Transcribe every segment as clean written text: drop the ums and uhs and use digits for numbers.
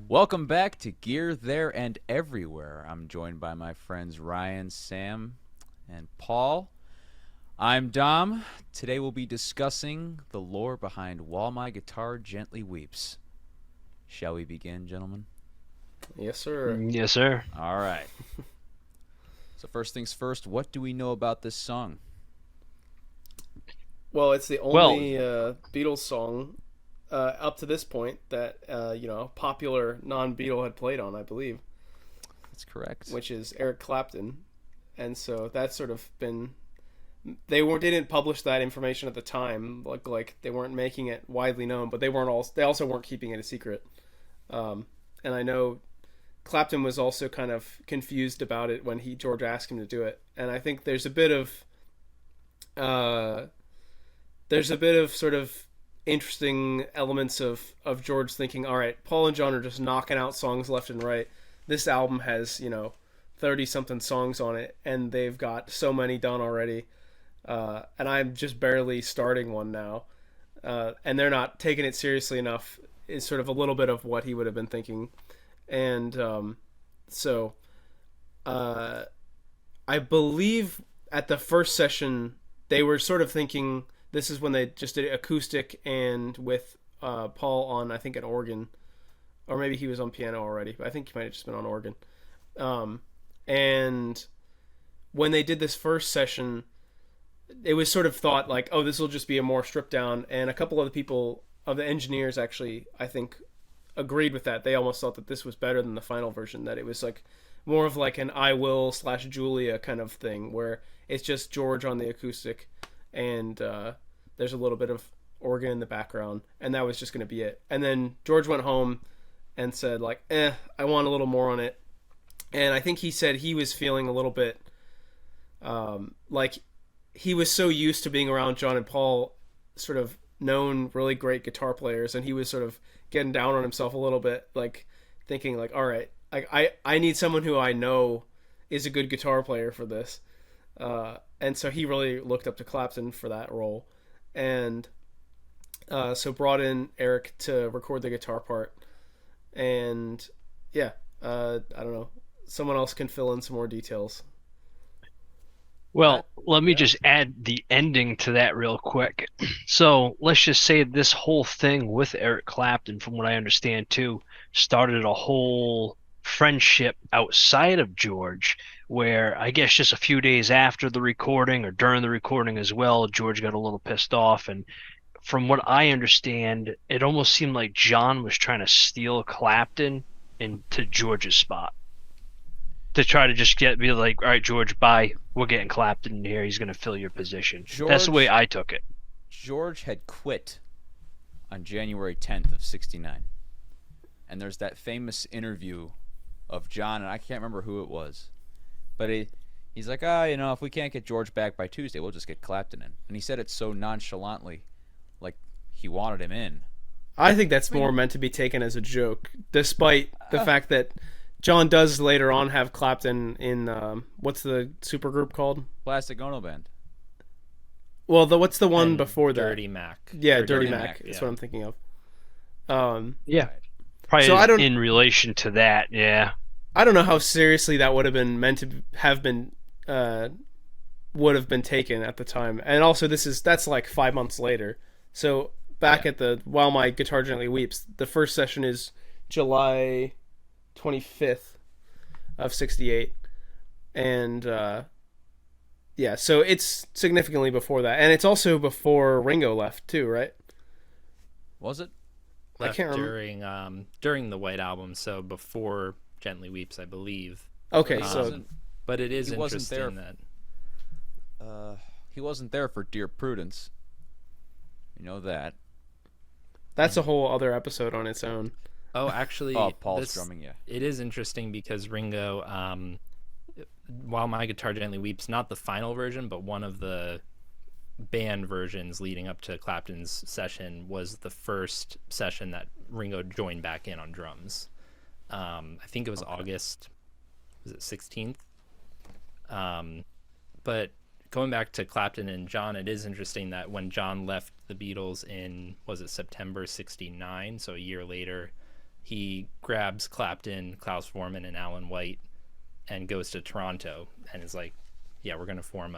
Welcome back to Gear There and Everywhere. I'm joined by my friends Ryan, Sam, and Paul. I'm Dom. Today we'll be discussing the lore behind While My Guitar Gently Weeps. Shall we begin, gentlemen? Yes, sir. Yes, sir. All right. So first things first, what do we know about this song? Well, it's the only Beatles song up to this point that popular non-Beatle had played on, I believe. That's correct. Which is Eric Clapton, and so that's sort of been. They didn't publish that information at the time, like they weren't making it widely known, but they also weren't keeping it a secret. And I know Clapton was also kind of confused about it when George asked him to do it, and I think there's a bit of sort of interesting elements of George thinking, all right, Paul and John are just knocking out songs left and right. This album has 30 something songs on it, and they've got so many done already, and I'm just barely starting one now, and they're not taking it seriously enough is sort of a little bit of what he would have been thinking. And so I believe at the first session they were sort of thinking this is when they just did acoustic and with Paul on, I think, an organ, or maybe he was on piano already, but I think he might have just been on organ. And when they did this first session, it was sort of thought like, oh, this will just be a more stripped down, and a couple of the people of the engineers actually, I think, agreed with that. They almost thought that this was better than the final version, that it was like more of like an I Will / Julia kind of thing, where it's just George on the acoustic and there's a little bit of organ in the background, and that was just going to be it. And then George went home and said like, I want a little more on it. And I think he said he was feeling a little bit like he was so used to being around John and Paul, sort of known really great guitar players, and he was sort of getting down on himself a little bit, like thinking like, all right, I need someone who I know is a good guitar player for this. And so he really looked up to Clapton for that role, and so brought in Eric to record the guitar part. And I don't know, someone else can fill in some more details. Well, let me just add the ending to that real quick. So let's just say this whole thing with Eric Clapton, from what I understand too, started a whole friendship outside of George, where I guess just a few days after the recording or during the recording as well, George got a little pissed off. And from what I understand, it almost seemed like John was trying to steal Clapton into George's spot, to try to just be like, all right, George, bye. We're getting Clapton in here. He's going to fill your position. That's the way I took it. George had quit on January 10th of 69. And there's that famous interview of John, and I can't remember who it was. But he's like, if we can't get George back by Tuesday, we'll just get Clapton in. And he said it so nonchalantly, like he wanted him in. I think that's more meant to be taken as a joke, despite the fact that John does later on have Clapton in what's the supergroup called? Plastic Ono Band. Well, what's the one and before that? Dirty Mac. Yeah, Dirty Mac. That's what I'm thinking of. Yeah, probably so in relation to that. Yeah, I don't know how seriously that would have been meant to have been taken at the time. And also, that's like 5 months later. So back at the While My Guitar Gently Weeps, the first session is July 25th of 68, and so it's significantly before that, and it's also before Ringo left too, right? Was it? Left I can't remember. During the White Album, so before Gently Weeps, I believe. Okay, but it is interesting that he wasn't there for Dear Prudence. You know that. That's a whole other episode on its own. Oh, actually, Paul's drumming, yeah. It is interesting because Ringo, While My Guitar Gently Weeps, not the final version, but one of the band versions leading up to Clapton's session was the first session that Ringo joined back in on drums. I think it was August, was it 16th? But going back to Clapton and John, it is interesting that when John left the Beatles in, was it September 69, so a year later, he grabs Clapton, Klaus Voormann, and Alan White and goes to Toronto and is like, yeah, we're going to form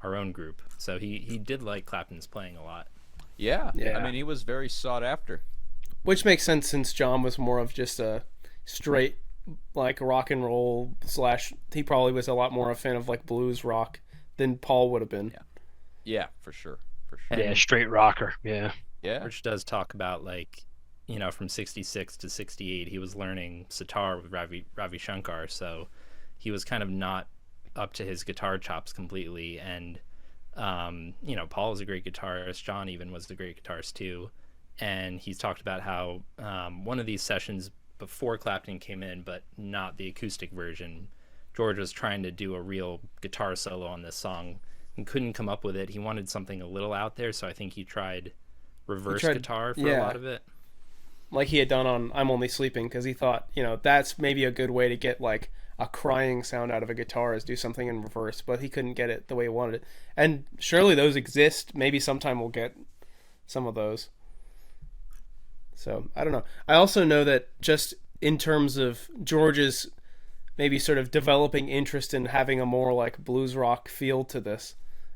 our own group. So he did like Clapton's playing a lot. Yeah. Yeah. I mean, he was very sought after. Which makes sense since John was more of just a straight like rock and roll / he probably was a lot more a fan of like blues rock than Paul would have been. Yeah, for sure. Yeah, straight rocker. Yeah. Yeah. Which does talk about, like, you know, from 66 to 68, he was learning sitar with Ravi Shankar, so he was kind of not up to his guitar chops completely. And, you know, Paul was a great guitarist. John even was a great guitarist too. And he's talked about how one of these sessions before Clapton came in, but not the acoustic version, George was trying to do a real guitar solo on this song and couldn't come up with it. He wanted something a little out there, so I think he tried reverse guitar for a lot of it. Like he had done on I'm Only Sleeping, because he thought, you know, that's maybe a good way to get like a crying sound out of a guitar is do something in reverse, but he couldn't get it the way he wanted it. And surely those exist. Maybe sometime we'll get some of those. So, I don't know. I also know that just in terms of George's maybe sort of developing interest in having a more like blues rock feel to this,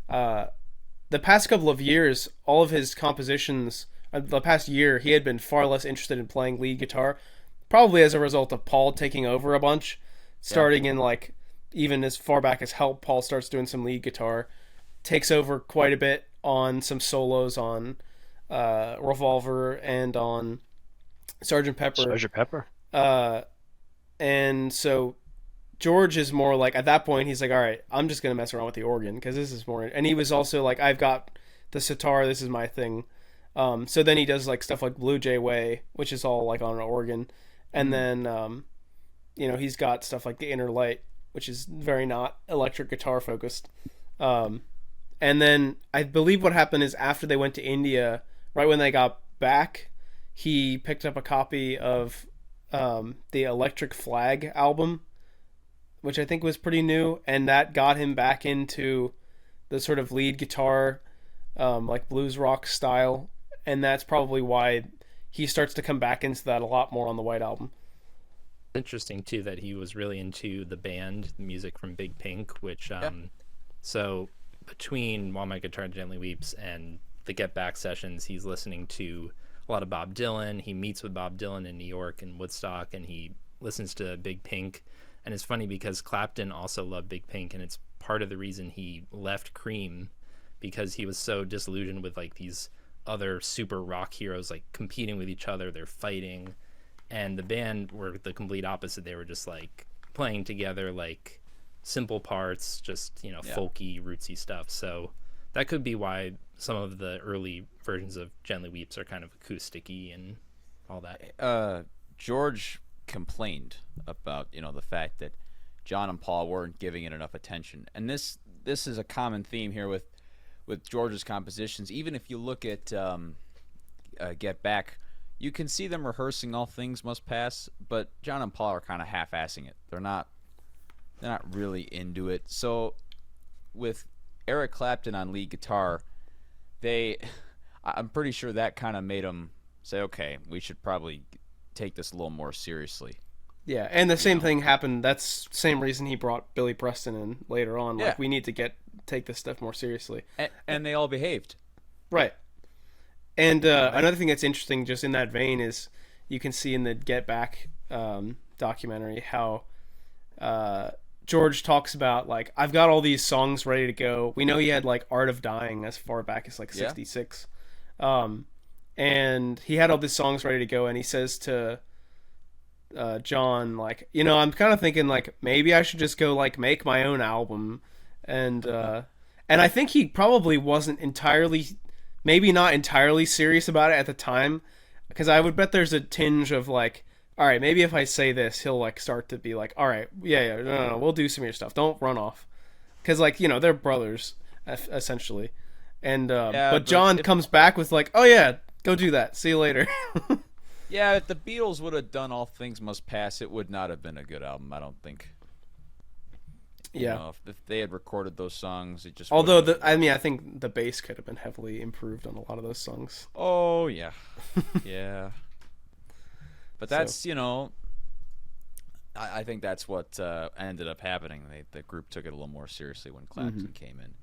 the past couple of years, all of his compositions, the past year, he had been far less interested in playing lead guitar, probably as a result of Paul taking over a bunch, starting in like even as far back as Help. Paul starts doing some lead guitar, takes over quite a bit on some solos on Revolver and on Sgt. Pepper. And so George is more like, at that point, he's like, all right, I'm just going to mess around with the organ because this is more... And he was also like, I've got the sitar, this is my thing. So then he does like stuff like Blue Jay Way, which is all like on an organ. And then, you know, he's got stuff like the Inner Light, which is very not electric guitar focused. And then I believe what happened is after they went to India, right when they got back, he picked up a copy of the Electric Flag album, which I think was pretty new, and that got him back into the sort of lead guitar, like blues rock style, and that's probably why he starts to come back into that a lot more on the White Album. Interesting too that he was really into the band, the music from Big Pink, which so between While My Guitar Gently Weeps and the Get Back sessions, he's listening to a lot of Bob Dylan. He meets with Bob Dylan in New York and Woodstock, and he listens to Big Pink. And it's funny because Clapton also loved Big Pink, and it's part of the reason he left Cream, because he was so disillusioned with like these other super rock heroes like competing with each other, they're fighting, and the band were the complete opposite. They were just like playing together, like simple parts, just, you know, folky, rootsy stuff. So that could be why some of the early versions of Gently Weeps are kind of acousticy and all that. George complained about, you know, the fact that John and Paul weren't giving it enough attention, and this is a common theme here with George's compositions. Even if you look at Get Back, you can see them rehearsing All Things Must Pass, but John and Paul are kind of half-assing it. They're not really into it. So with Eric Clapton on lead guitar, I'm pretty sure that kind of made them say, okay, we should probably take this a little more seriously. Yeah, and the same thing happened. That's the same reason he brought Billy Preston in later on. Like, we need to take this stuff more seriously. And they all behaved. Right. And another thing that's interesting just in that vein is you can see in the Get Back documentary how George talks about, like, I've got all these songs ready to go. We know he had, like, Art of Dying as far back as, like, 66. And he had all these songs ready to go, and he says to John, like, you know, I'm kind of thinking, like, maybe I should just go, like, make my own album. And I think he probably wasn't maybe not entirely serious about it at the time, because I would bet there's a tinge of, like, all right, maybe if I say this, he'll, like, start to be like, all right, no, we'll do some of your stuff. Don't run off. Because, like, you know, they're brothers, essentially. And Yeah, but John if- comes back with like, "Oh yeah, go do that. See you later." Yeah, if the Beatles would have done All Things Must Pass, it would not have been a good album, I don't think. You Yeah. know, if they had recorded those songs, it just Although wouldn't have I worked. mean, I think the bass could have been heavily improved on a lot of those songs. Oh, yeah. Yeah. But that's, So- you know, I think that's what ended up happening. The group took it a little more seriously when Clapton came in.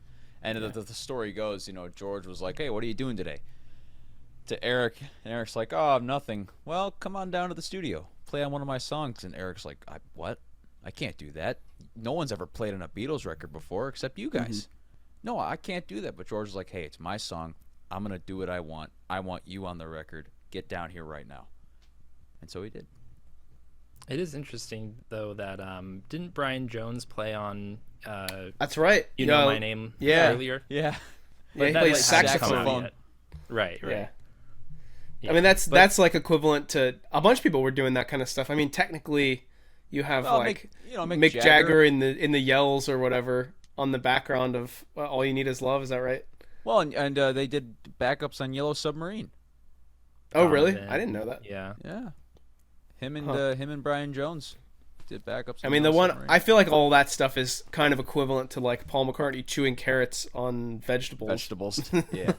And the story goes, you know, George was like, "Hey, what are you doing today?" To Eric, and Eric's like, "Oh, nothing." "Well, come on down to the studio, play on one of my songs." And Eric's like, "What? I can't do that. No one's ever played on a Beatles record before except you guys. No, I can't do that." But George was like, "Hey, it's my song. I'm gonna do what I want. I want you on the record. Get down here right now." And so he did. It is interesting though that didn't Brian Jones play on That's right. You Know My Name Yeah. earlier? Yeah. Yeah, he That, plays like, hasn't come out saxophone. yet. Right. Yeah. Yeah. I mean, that's But- that's like equivalent to a bunch of people were doing that kind of stuff. I mean, technically, you have Well, like Mick Mick Jagger in the yells or whatever on the background of All You Need Is Love. Is that right? Well, and they did backups on Yellow Submarine. Oh, really? Donovan. I didn't know that. Yeah. Yeah. Him and Huh. him and Brian Jones did backups. I on mean, the Yellow one Submarine. I feel like all that stuff is kind of equivalent to like Paul McCartney chewing carrots on vegetables. vegetables. Yeah.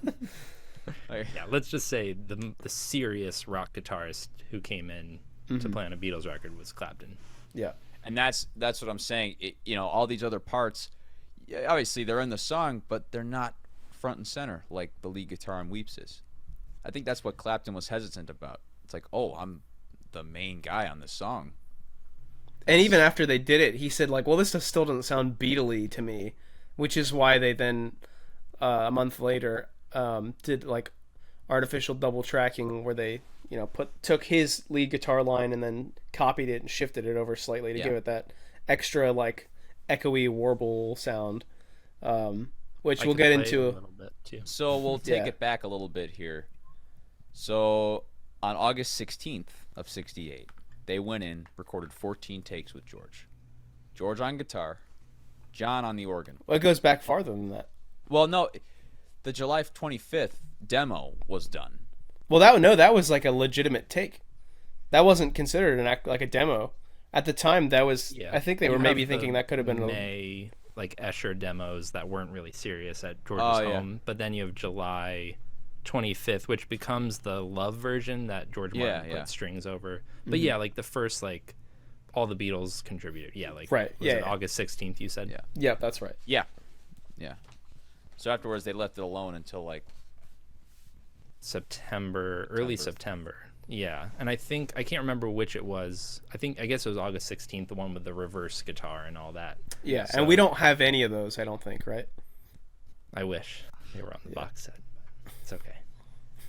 Like, Yeah, let's just say the serious rock guitarist who came in to play on a Beatles record was Clapton. Yeah. and that's what I'm saying. You know, all these other parts, yeah, obviously they're in the song, but they're not front and center like the lead guitar on Weeps is. I think that's what Clapton was hesitant about. It's like, oh, I'm the main guy on this song. And even after they did it, he said like, "Well, this still doesn't sound Beatle-y to me," which is why they then a month later did like artificial double tracking where they took his lead guitar line and then copied it and shifted it over slightly to Yeah. give it that extra like echoey warble sound, which I we'll could get play into. a little bit too. So we'll take Yeah. it back a little bit here. So on August 16th of 68, they went in, recorded 14 takes with George. George on guitar, John on the organ. Well, it goes back farther than that. Well, no, the July 25th demo was done. Well, that was like a legitimate take. That wasn't considered like a demo at the time. That was. Yeah. I think they You were have maybe the thinking that could have been. May like Escher demos that weren't really serious at George's Oh, yeah. home, but then you have July 25th, which becomes the Love version that George Martin Yeah. put strings over. But yeah, like the first like all the Beatles contributed. Yeah, like Right, Was yeah, it yeah. August 16th? You said. Yeah. Yeah, that's right. Yeah. So afterwards, they left it alone until like Early September. Yeah, and I think I can't remember which it was. I guess it was August 16th, the one with the reverse guitar and all that. Yeah, So- and we don't have any of those. I don't think, right? I wish they were on the box set, but it's okay.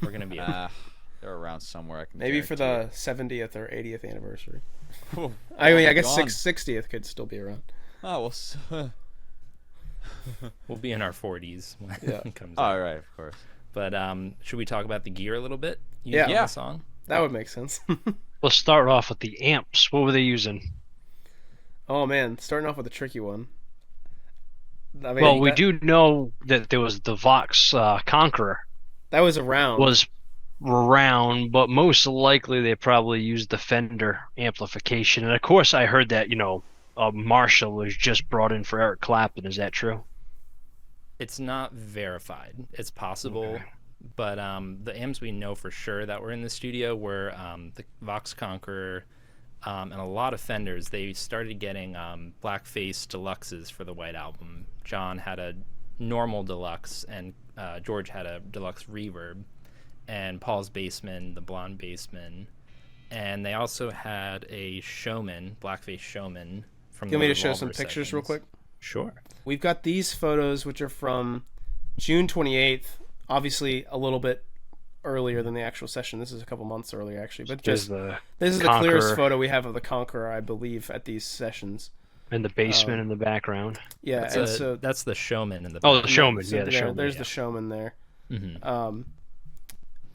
We're gonna be. they're around somewhere. I can Maybe for guarantee the 70th or 80th anniversary. it. I mean, I guess Gone. 60th could still be around. Oh well. We'll be in our 40s when Yeah. it comes out. All right, of course. But should we talk about the gear a little bit? Yeah. Used in Yeah. The song. That would make sense. Let's start off with the amps. What were they using? Oh man, starting off with a tricky one. I mean, Well, we that, do know that there was the Vox Conqueror That was around. was around, but most likely they probably used the Fender amplification. And of course, I heard that Marshall was just brought in for Eric Clapton. Is that true? It's not verified. It's possible, Okay. but the amps we know for sure that were in the studio were the Vox Conqueror and a lot of Fenders. They started getting blackface deluxes for the White Album. John had a normal deluxe, and George had a deluxe reverb, and Paul's Bassman, the blonde Bassman, and they also had a Showman, blackface Showman from. Do you want me the to show some Revolver pictures real sessions. quick? Sure. We've got these photos, which are from June 28th. Obviously, a little bit earlier than the actual session. This is a couple months earlier, actually. But There's just the this is the Conqueror clearest photo we have of the Conqueror, I believe, at these sessions. and the basement in the background. Yeah, That's, and so that's the Showman in the. Oh, the back. Showman. so Yeah, the Showman. there's yeah. the Showman there. Mhm.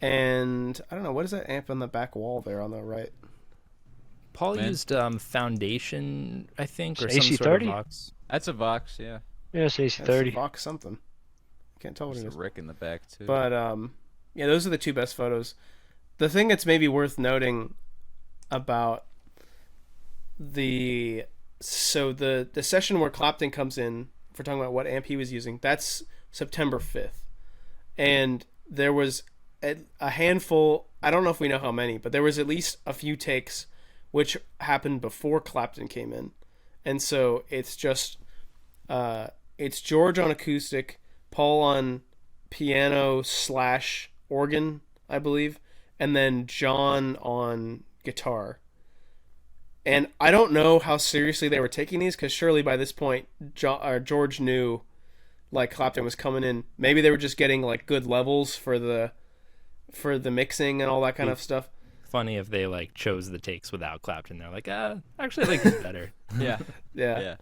And I don't know, what is that amp on the back wall there on the right? Paul Man. used Foundation, I think, or It's some sort of AC30? Vox. That's a Vox, yeah. Yeah, it's That's AC30. Vox something. Can't tell what There's it a is. Rick in the back too. But yeah, those are the two best photos. The thing that's maybe worth noting about the session where Clapton comes in, if we're talking about what amp he was using, that's September 5th. And there was a handful, I don't know if we know how many, but there was at least a few takes which happened before Clapton came in. And so it's just it's George on acoustic, Paul on piano / organ, I believe, and then John on guitar. And I don't know how seriously they were taking these, because surely by this point George knew like Clapton was coming in. Maybe they were just getting like good levels for the mixing and all that kind of stuff. Funny if they like chose the takes without Clapton. They're like, actually I like this better. Yeah. Yeah.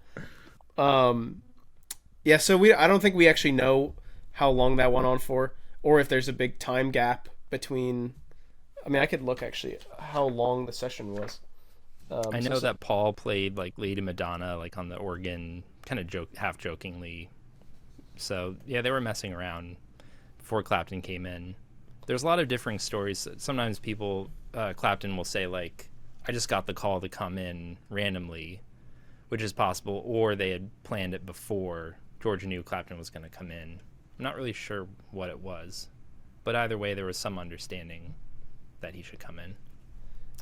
Yeah, so I don't think we actually know how long that went on for, or if there's a big time gap between. I mean, I could look actually how long the session was. I know that Paul played like Lady Madonna like on the organ, kind of half jokingly. So yeah, they were messing around before Clapton came in. There's a lot of differing stories. Sometimes people, Clapton will say like, I just got the call to come in randomly, which is possible, or they had planned it before George knew Clapton was going to come in. I'm not really sure what it was, but either way, there was some understanding that he should come in.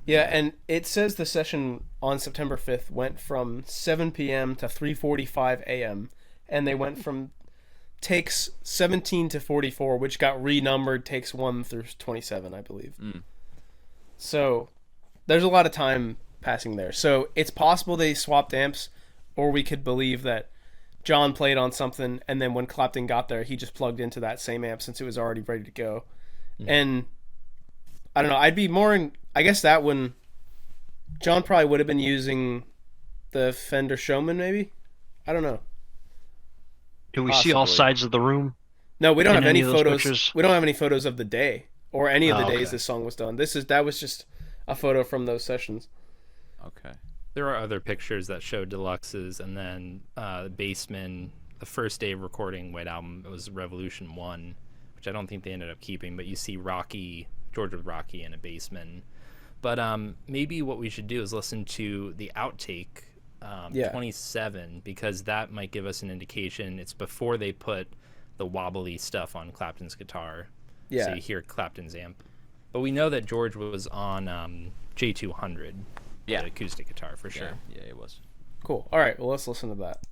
Yeah, and it says the session on September 5th went from 7 p.m. to 3:45 a.m., and they went from takes 17 to 44, which got renumbered takes 1 through 27, I believe. So there's a lot of time passing there. So it's possible they swapped amps, or we could believe that John played on something, and then when Clapton got there, he just plugged into that same amp since it was already ready to go. And I don't know, I'd be more in, I guess that one, John probably would have been using the Fender Showman, maybe? I don't know. Do we see all sides of the room? No, we don't have any of those photos. pictures? We don't have any photos of the day or any of the Oh, days okay. this song was done. That was just a photo from those sessions. Okay. There are other pictures that show deluxes, and then Bassman, the first day of recording White Album, it was Revolution 1, which I don't think they ended up keeping, but you see George with Rocky and a Bassman. But maybe what we should do is listen to the outtake 27, because that might give us an indication. It's before they put the wobbly stuff on Clapton's guitar. Yeah. So you hear Clapton's amp. But we know that George was on J200, Yeah. the acoustic guitar for sure. Yeah, it was. Cool. All right, well, let's listen to that.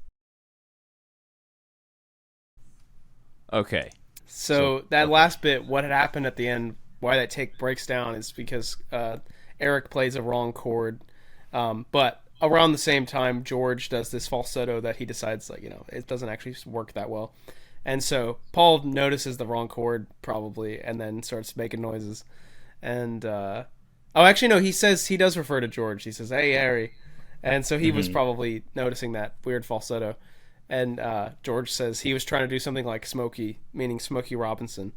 Okay. So that last bit, what had happened at the end, why that take breaks down, is because Eric plays a wrong chord. But around the same time, George does this falsetto that he decides, like, it doesn't actually work that well. And so Paul notices the wrong chord, probably, and then starts making noises. And, actually, no, he says, he does refer to George. He says, "Hey, Harry." And so he was probably noticing that weird falsetto. And George says he was trying to do something like Smokey, meaning Smokey Robinson,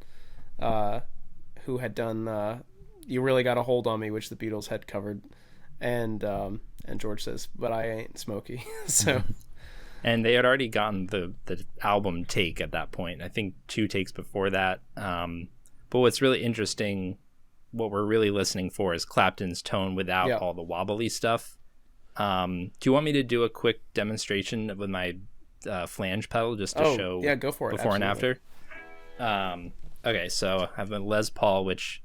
who had done "You Really Got a Hold on Me," which the Beatles had covered. And George says, "But I ain't Smokey." So, and they had already gotten the album take at that point. I think 2 takes before that. But what's really interesting, what we're really listening for, is Clapton's tone without all the wobbly stuff. Do you want me to do a quick demonstration with my flange pedal just to show go for it. before Absolutely. and after? Okay, so I have a Les Paul, which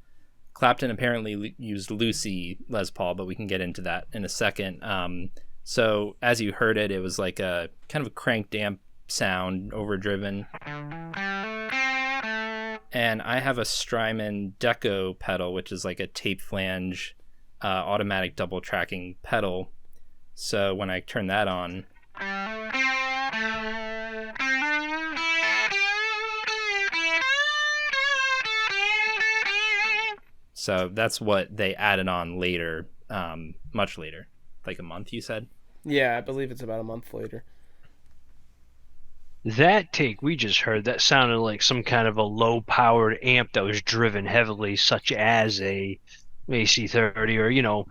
Clapton apparently used Lucy Les Paul, but we can get into that in a second. So as you heard it, it was like a kind of a cranked amp sound, overdriven. And I have a Strymon Deco pedal, which is like a tape flange automatic double tracking pedal. So when I turn that on, so that's what they added on later, much later, like a month, you said? Yeah, I believe it's about a month later. That take we just heard, that sounded like some kind of a low-powered amp that was driven heavily, such as a AC30 or,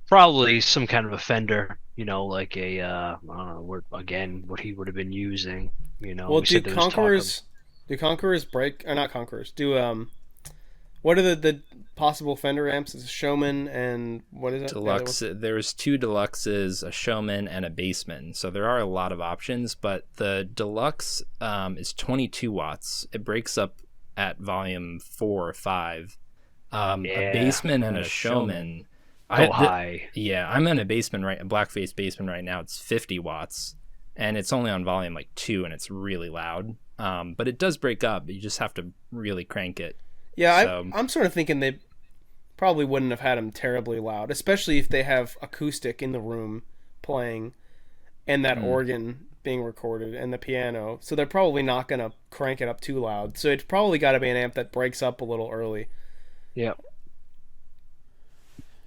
probably some kind of a Fender, like a, I don't know, what he would have been using, Well, we said dude, there was talk of- Do Conquerors break or not Conquerors? Do what are the possible Fender amps? It's a Showman and what is it? Deluxe. There's two Deluxes, a Showman, and a Bassman. So there are a lot of options, but the Deluxe is 22 watts. It breaks up at volume 4 or 5. A Bassman and a Showman. High. Yeah, I'm in a Bassman, a blackface Bassman right now. It's 50 watts, and it's only on volume like 2, and it's really loud. But it does break up. You just have to really crank it. Yeah, So, I'm sort of thinking they probably wouldn't have had them terribly loud, especially if they have acoustic in the room playing and that organ being recorded and the piano. So they're probably not going to crank it up too loud. So it's probably got to be an amp that breaks up a little early. Yep.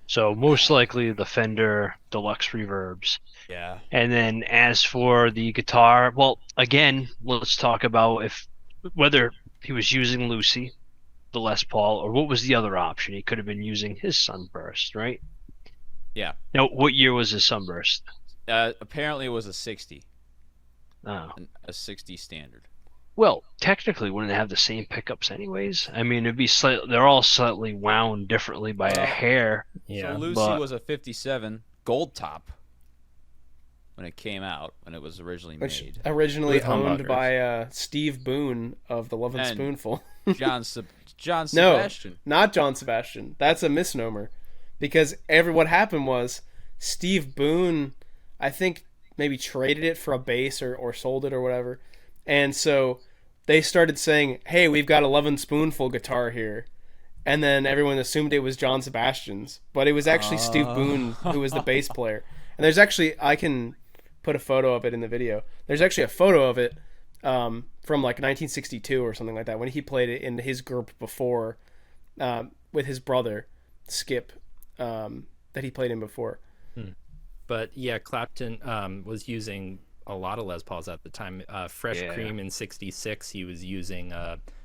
So most likely the Fender Deluxe reverbs. Yeah. And then as for the guitar, well, again, let's talk about whether he was using Lucy, the Les Paul, or what was the other option? He could have been using his Sunburst, right? Yeah. Now, what year was his Sunburst? Apparently it was a 60. Oh. A 60 standard. Well, technically, wouldn't it have the same pickups anyways? I mean, they're all slightly wound differently by a hair. yeah. So Lucy was a 57 gold top when it came out, when it was originally Which made. originally With owned humbuckers. by Steve Boone of the Love and And Spoonful. John No, Sebastian. not John Sebastian. That's a misnomer. Because what happened was Steve Boone, I think, maybe traded it for a bass or sold it or whatever. And so they started saying, hey, we've got a Love and Spoonful guitar here. And then everyone assumed it was John Sebastian's. But it was actually Steve Boone who was the bass player. And there's actually, I can put a photo of it in the video. There's actually a photo of it from like 1962 or something like that, when he played it in his group before with his brother Skip that he played in before. But yeah, Clapton was using a lot of Les Pauls at the time. Fresh Cream in '66, he was using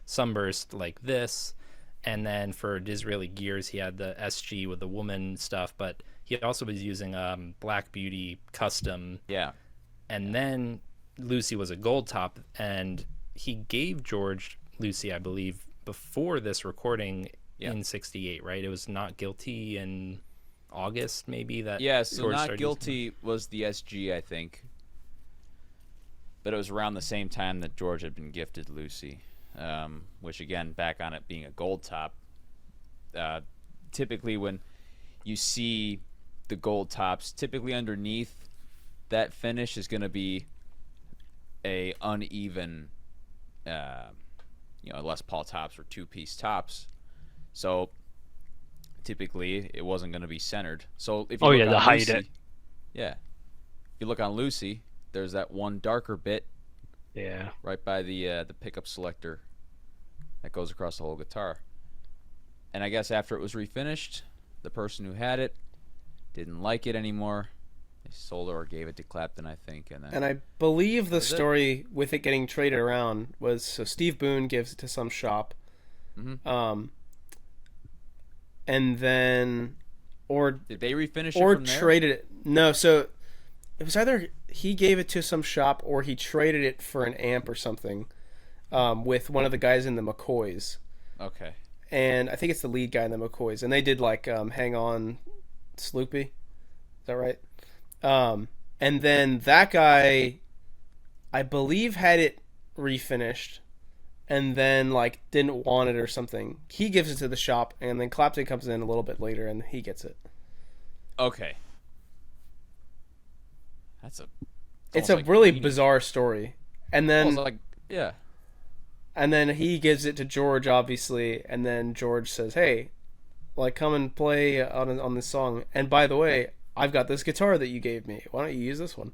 Sunburst like this, and then for Disraeli Gears, he had the SG with the woman stuff. But he also was using Black Beauty Custom. Yeah. And then Lucy was a gold top, and he gave George Lucy, I believe, before this recording in '68, right? It was Not Guilty in August, maybe, that So George Not started Guilty was the SG, I think. But it was around the same time that George had been gifted Lucy, which, again, back on it being a gold top. Typically when you see the gold tops, typically underneath that finish is going to be a uneven, Les Paul tops or two-piece tops. So typically it wasn't going to be centered. So if you look to on hide Lucy, it. Yeah. If you look on Lucy, there's that one darker bit right by the pickup selector that goes across the whole guitar. And I guess after it was refinished, the person who had it didn't like it anymore. They sold it or gave it to Clapton, I think. And I believe the story with it getting traded around was, so Steve Boone gives it to some shop. Mm-hmm. And then, or did they refinish or it from there? traded it? No, so it was either he gave it to some shop or he traded it for an amp or something with one of the guys in the McCoys. Okay. And I think it's the lead guy in the McCoys. And they did like Hang On Sloopy. Is that right? And then that guy, I believe, had it refinished and then like didn't want it or something. He gives it to the shop, and then Clapton comes in a little bit later and he gets it. Okay. It's a really bizarre story. And then and then he gives it to George, obviously, and then George says, "Hey, like, come and play on this song. And by the way, I've got this guitar that you gave me. Why don't you use this one?"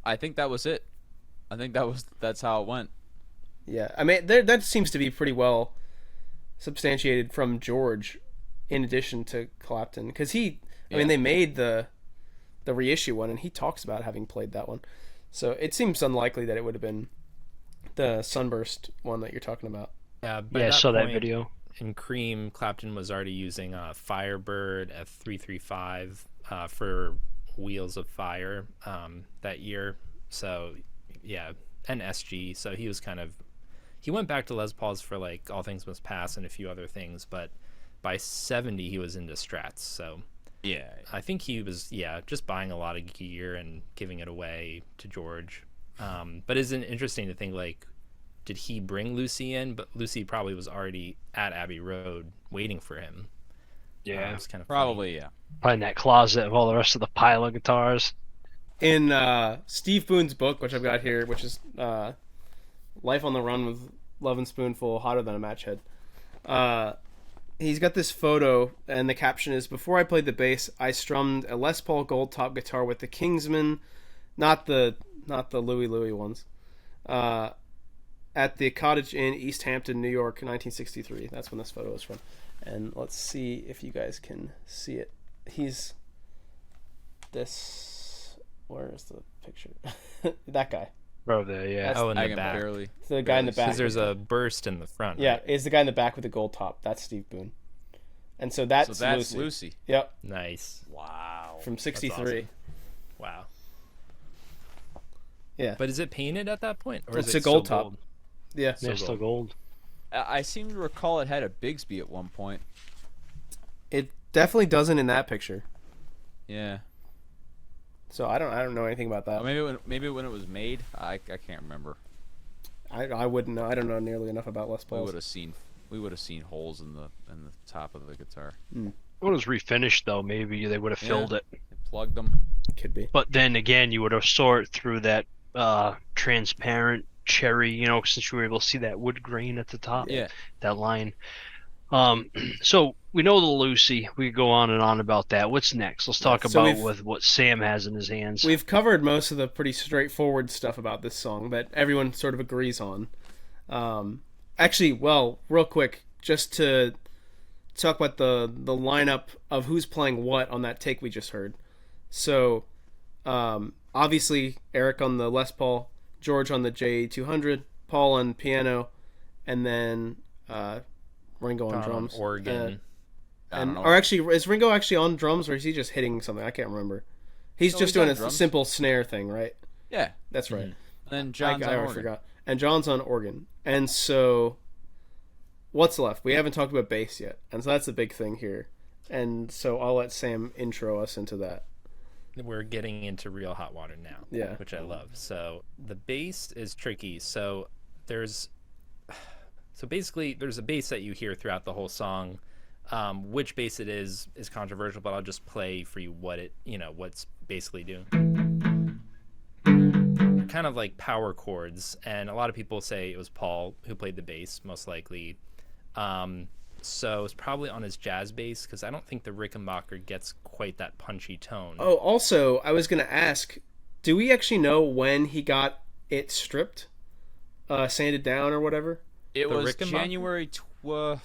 I think that was it. I think that's how it went. Yeah, I mean, that seems to be pretty well substantiated from George, in addition to Clapton, because I mean, they made the reissue one, and he talks about having played that one. So it seems unlikely that it would have been the Sunburst one that you're talking about. Yeah, I saw that video. In Cream, Clapton was already using Firebird F335 for Wheels of Fire that year. So, yeah, and SG. So he was kind of he went back to Les Pauls for like All Things Must Pass and a few other things, but by 70 he was into Strats. So Yeah. I think he was just buying a lot of gear and giving it away to George. But isn't it interesting to think, like, did he bring Lucy in? But Lucy probably was already at Abbey Road waiting for him. Yeah, It's kind of Probably, yeah. probably in that closet of all the rest of the pile of guitars. In Steve Boone's book, which I've got here, which is Life on the Run with Love and Spoonful, Hotter Than a Match Head. He's got this photo, and the caption is, "Before I played the bass, I strummed a Les Paul gold top guitar with the Kingsman, not the Louie Louie ones, at the Cottage Inn, East Hampton, New York, 1963." That's when this photo is from. And let's see if you guys can see it. He's this. Where is the picture? That guy. Bro, there, yeah. That's- Oh, in I the can back. barely. The guy in the back. Because there's a burst in the front. Yeah, Right? is the guy in the back with the gold top. That's Steve Boone. And so that's, So that's Lucy. Lucy. Yep, Nice. Wow. from 63. awesome. Wow. Yeah. But is it painted at that point? Or It's is a it gold still top. gold? Yeah. Yeah, still gold. I seem to recall it had a Bigsby at one point. It definitely doesn't in that picture. Yeah. So I don't know anything about that. Or maybe when it was made. I can't remember. I wouldn't know. I don't know nearly enough about Les We Pauls. would have seen holes in the top of the guitar. When it was refinished, though, maybe they would have filled it. They plugged them. Could be. But then again, you would have saw it through that transparent cherry, since you were able to see that wood grain at the top. Yeah. That line. So we know the Lucy. We could go on and on about that. What's next? Let's talk So about we've- with what Sam has in his hands. We've covered most of the pretty straightforward stuff about this song that everyone sort of agrees on. Actually, well, real quick, just to talk about the lineup of who's playing what on that take we just heard. So, obviously, Eric on the Les Paul, George on the J200, Paul on piano, and then Ringo on On drums. organ. I don't know. Or actually, is Ringo actually on drums, or is he just hitting something? I can't remember. He's No, just he's doing on a drums. simple snare thing, right? Yeah. That's right. And then John's I on already organ. forgot. And John's on organ. And so, what's left? We haven't talked about bass yet, and so that's the big thing here. And so I'll let Sam intro us into that. We're getting into real hot water now. Yeah. Which I love. So the bass is tricky. So basically there's a bass that you hear throughout the whole song. Which bass it is controversial, but I'll just play for you what's basically doing. Kind of like power chords, and a lot of people say it was Paul who played the bass, most likely. So it's probably on his jazz bass, because I don't think the Rickenbacker gets quite that punchy tone. Oh, also, I was going to ask, do we actually know when he got it stripped? Sanded down or whatever? It The was Rickenbacker? January 12th.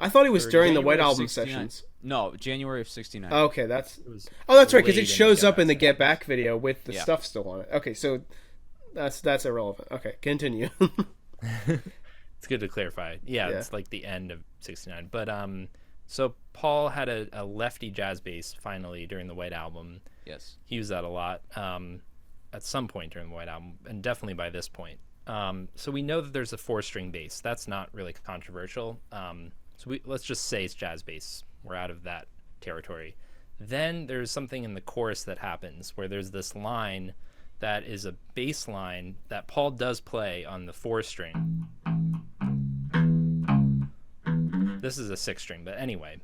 I thought it was Or during the January White of Album 69. sessions. No, January of 69. Okay, that's... It was Oh, that's right, because late it in shows the up in the Get Get Back video with the Yeah. stuff still on it. Okay, so that's irrelevant. Okay, continue. It's good to clarify. Yeah, Yeah. it's like the end of 69. But so Paul had a lefty jazz bass finally during the White Album. Yes. He used that a lot at some point during the White Album, and definitely by this point. So we know that there's a 4-string bass. That's not really controversial. So let's just say it's jazz bass. We're out of that territory. Then there's something in the chorus that happens where there's this line that is a bass line that Paul does play on the 4-string. This is a 6-string, but anyway.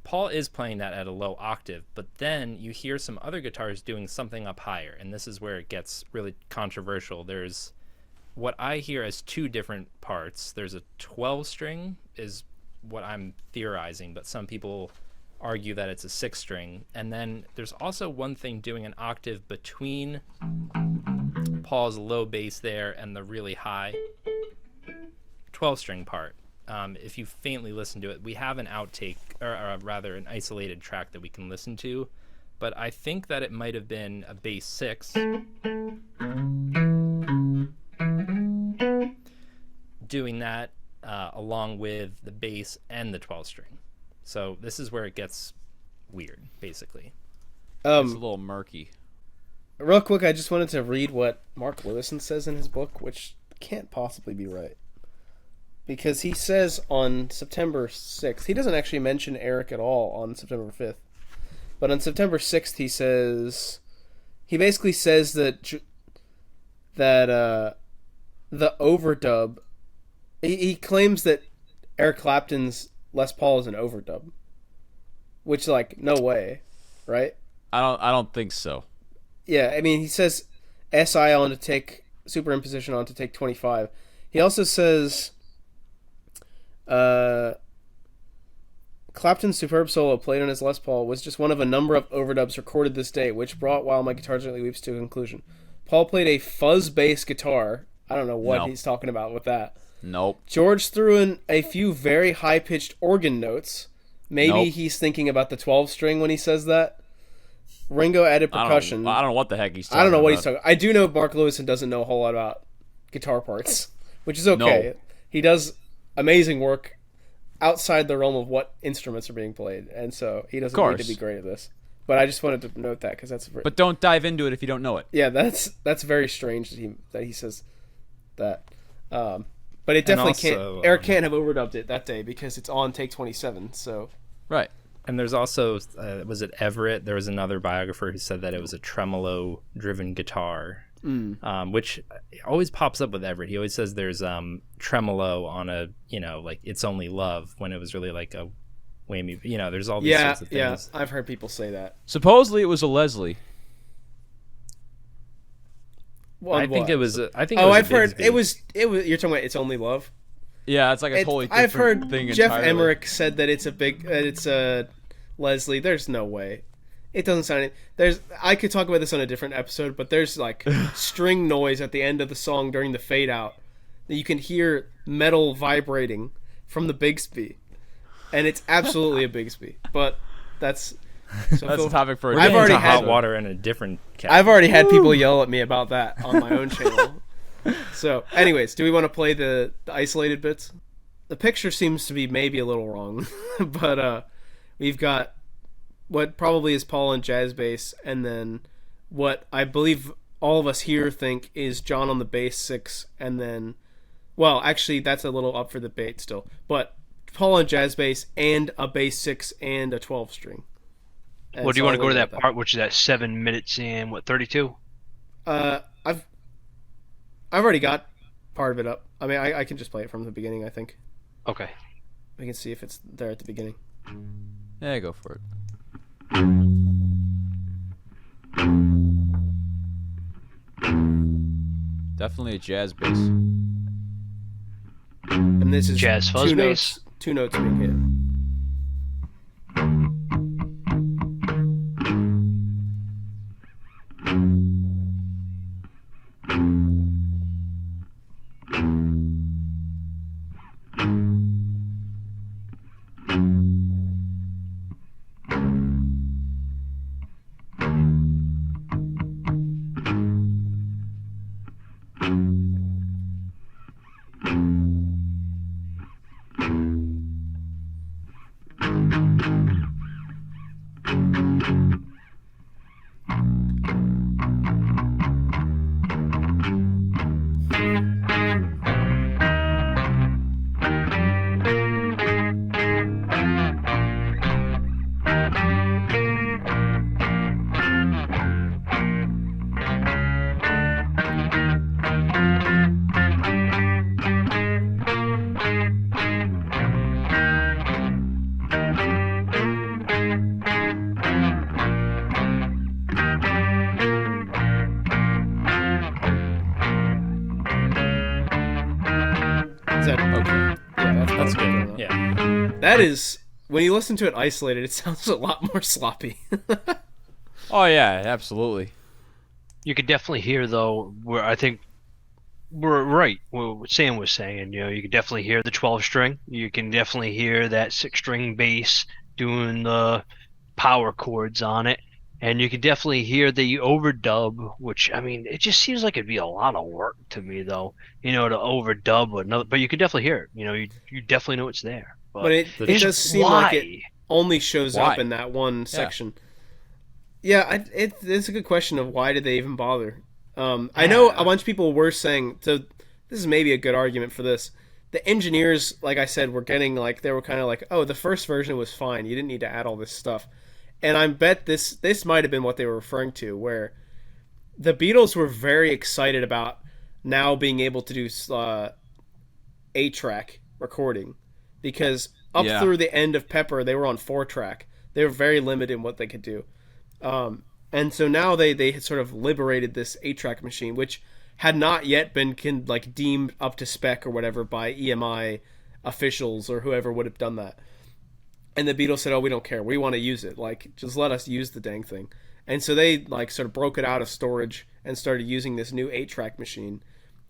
Paul is playing that at a low octave, but then you hear some other guitars doing something up higher, and this is where it gets really controversial. There's what I hear as two different parts. There's a 12-string is what I'm theorizing, but some people argue that it's a 6-string. And then there's also one thing doing an octave between Paul's low bass there and the really high 12-string part. If you faintly listen to it, we have an outtake, or rather an isolated track that we can listen to, but I think that it might have been a bass 6 doing that along with the bass and the 12-string. So this is where it gets weird, basically. It's a little murky. Real quick, I just wanted to read what Mark Lewison says in his book, which can't possibly be right. Because he says on September 6th, he doesn't actually mention Eric at all on September 5th. But on September 6th, he basically says that the overdub, he claims that Eric Clapton's Les Paul is an overdub. Which, like, no way, right? I don't think so. Yeah, I mean, he says SI on to take, superimposition on to take 25. He also says... Clapton's superb solo played on his Les Paul was just one of a number of overdubs recorded this day, which brought While My Guitar Gently Weeps to a conclusion. Paul played a fuzz bass guitar. I don't know what he's talking about with that. Nope. George threw in a few very high-pitched organ notes. Maybe he's thinking about the 12-string when he says that. Ringo added percussion. I don't know what the heck he's talking about. I don't know what he's talking about. I do know Mark Lewison doesn't know a whole lot about guitar parts, which is okay. No. He does amazing work outside the realm of what instruments are being played, and so he doesn't need to be great at this. But I just wanted to note that because that's. But don't dive into it if you don't know it. Yeah, that's very strange that he says that. But it definitely can't. Eric can't have overdubbed it that day because it's on take 27. So. Right. And there's also was it Everett? There was another biographer who said that it was a tremolo-driven guitar. Which always pops up with Everett. He always says there's tremolo on a, like It's Only Love, when it was really like a whammy. There's all these sorts of things. Yeah, I've heard people say that. Supposedly it was a Leslie. Well, I think it was. I've heard it was. You're talking about It's Only Love. Yeah, it's like a totally different I've heard thing Jeff entirely. Emmerich said that it's a Leslie. There's no way. It doesn't sound. I could talk about this on a different episode, but there's like string noise at the end of the song during the fade out that you can hear metal vibrating from the Bigsby, and it's absolutely a Bigsby. But that's a topic for. I've already had hot water in a different category. I've already had people yell at me about that on my own channel. So, anyways, do we want to play the isolated bits? The picture seems to be maybe a little wrong, but we've got what probably is Paul and jazz bass, and then what I believe all of us here think is John on the bass 6, and then, well, actually that's a little up for debate still, but Paul on jazz bass and a bass 6 and a 12-string. Well, do you want to go to that part, which is at 7 minutes and 32? I've already got part of it up. I mean, I can just play it from the beginning, I think. Okay. We can see if it's there at the beginning. Yeah, go for it. Definitely a jazz bass. And this is jazz fuzz bass. Two notes being hit. That's good. Yeah. That is, when you listen to it isolated, it sounds a lot more sloppy. Oh yeah, absolutely. You could definitely hear, though, where I think we're right. What Sam was saying, you could definitely hear the 12-string. You can definitely hear that 6-string bass doing the power chords on it. And you could definitely hear the overdub, which, I mean, it just seems like it'd be a lot of work to me, though, to overdub another. But you could definitely hear it. You definitely know it's there. But it does seem like it only shows up in that one section. Yeah, it's a good question of why did they even bother. I know a bunch of people were saying, so this is maybe a good argument for this. The engineers, like I said, were getting like, they were kind of like, oh, the first version was fine. You didn't need to add all this stuff. And I bet this might have been what they were referring to, where the Beatles were very excited about now being able to do 8-track recording, because up through the end of Pepper, they were on 4-track. They were very limited in what they could do. And so now they had sort of liberated this 8-track machine, which had not yet been deemed up to spec or whatever by EMI officials or whoever would have done that. And the Beatles said, oh, we don't care. We want to use it. Like, just let us use the dang thing. And so they like sort of broke it out of storage and started using this new 8-track machine.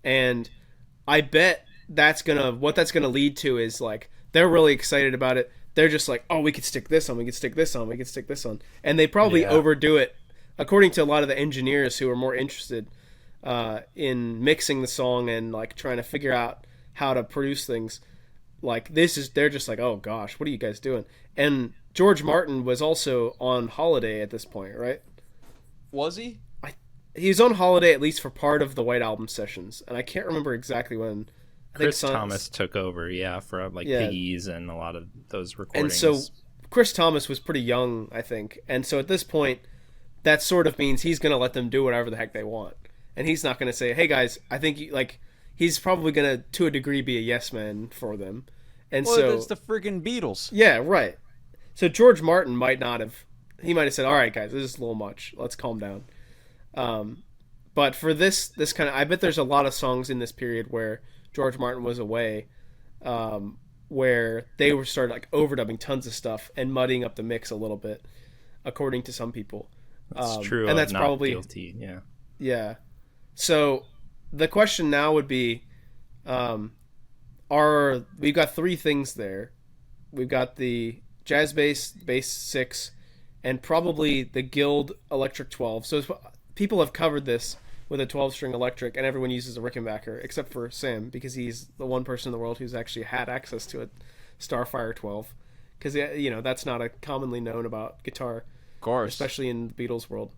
And I bet what that's gonna lead to is like, they're really excited about it. They're just like, oh, we could stick this on, we could stick this on, we could stick this on. And they probably overdo it, according to a lot of the engineers who are more interested in mixing the song and like trying to figure out how to produce things. Like, they're just like, oh gosh, what are you guys doing? And George Martin was also on holiday at this point, right? Was he? He was on holiday at least for part of the White Album sessions, and I can't remember exactly when. Chris Thomas took over, for Piggies and a lot of those recordings. And so Chris Thomas was pretty young, I think. And so at this point, that sort of means he's going to let them do whatever the heck they want. And he's not going to say, hey guys, I think he's probably going to a degree, be a yes man for them. And so it's the friggin' Beatles. Yeah, right. So George Martin might have said, all right guys, this is a little much. Let's calm down. But for this kind of, I bet there's a lot of songs in this period where George Martin was away, where they were started like overdubbing tons of stuff and muddying up the mix a little bit, according to some people. That's true, and that's not probably guilty. Yeah. So the question now would be, we've got 3 things there. We've got the jazz bass 6, and probably the Guild Electric 12. So people have covered this with a 12-string electric, and everyone uses a Rickenbacker, except for Sam, because he's the one person in the world who's actually had access to a Starfire 12. Because, that's not a commonly known about guitar. Of course. Especially in the Beatles world.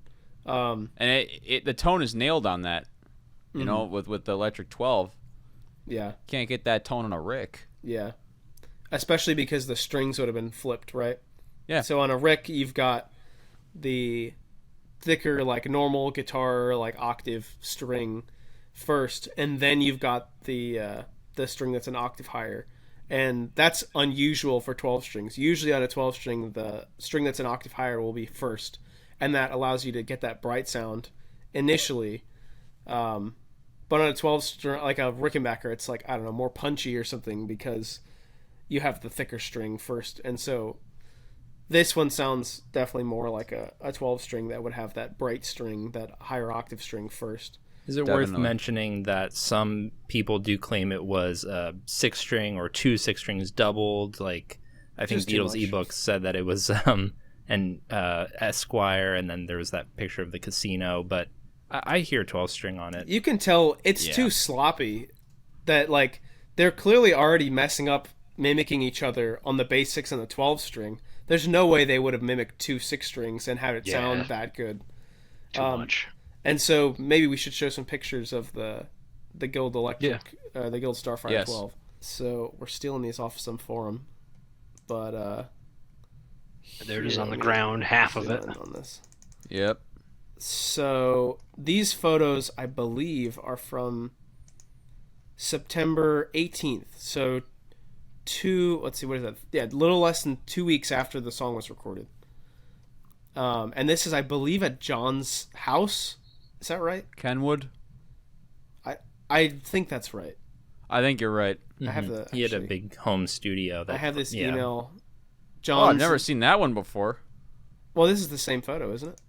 And the tone is nailed on that, with the Electric 12. Yeah. Can't get that tone on a Rick. Yeah. Especially because the strings would have been flipped, right? Yeah. So on a Rick, you've got the thicker, like normal guitar, like octave string first, and then you've got the string that's an octave higher. And that's unusual for 12 strings. Usually on a 12 string, the string that's an octave higher will be first, and that allows you to get that bright sound initially. But on a 12 string, like a Rickenbacker, it's like, I don't know, more punchy or something because you have the thicker string first. And so this one sounds definitely more like a 12 string that would have that bright string, that higher octave string first. Is it worth mentioning that some people do claim it was a 6-string or 2 6-strings doubled? Like, I think Beatles ebooks said that it was an Esquire, and then there was that picture of the casino, but I hear 12-string on it. You can tell it's too sloppy. That, like, they're clearly already messing up, mimicking each other on the bass 6 and the 12-string. There's no way they would have mimicked 2 6-strings and had it sound that good. Too much. And so maybe we should show some pictures of the Guild Electric, the Guild Starfire 12. So we're stealing these off some forum, but there it is on the ground, half of it. On this. Yep. So these photos, I believe, are from September 18th. So what is that? Yeah, a little less than 2 weeks after the song was recorded. And this is, I believe, at John's house. Is that right? Kenwood? I think that's right. I think you're right. I have he had a big home studio. I have this email. Oh, I've never seen that one before. Well, this is the same photo, isn't it?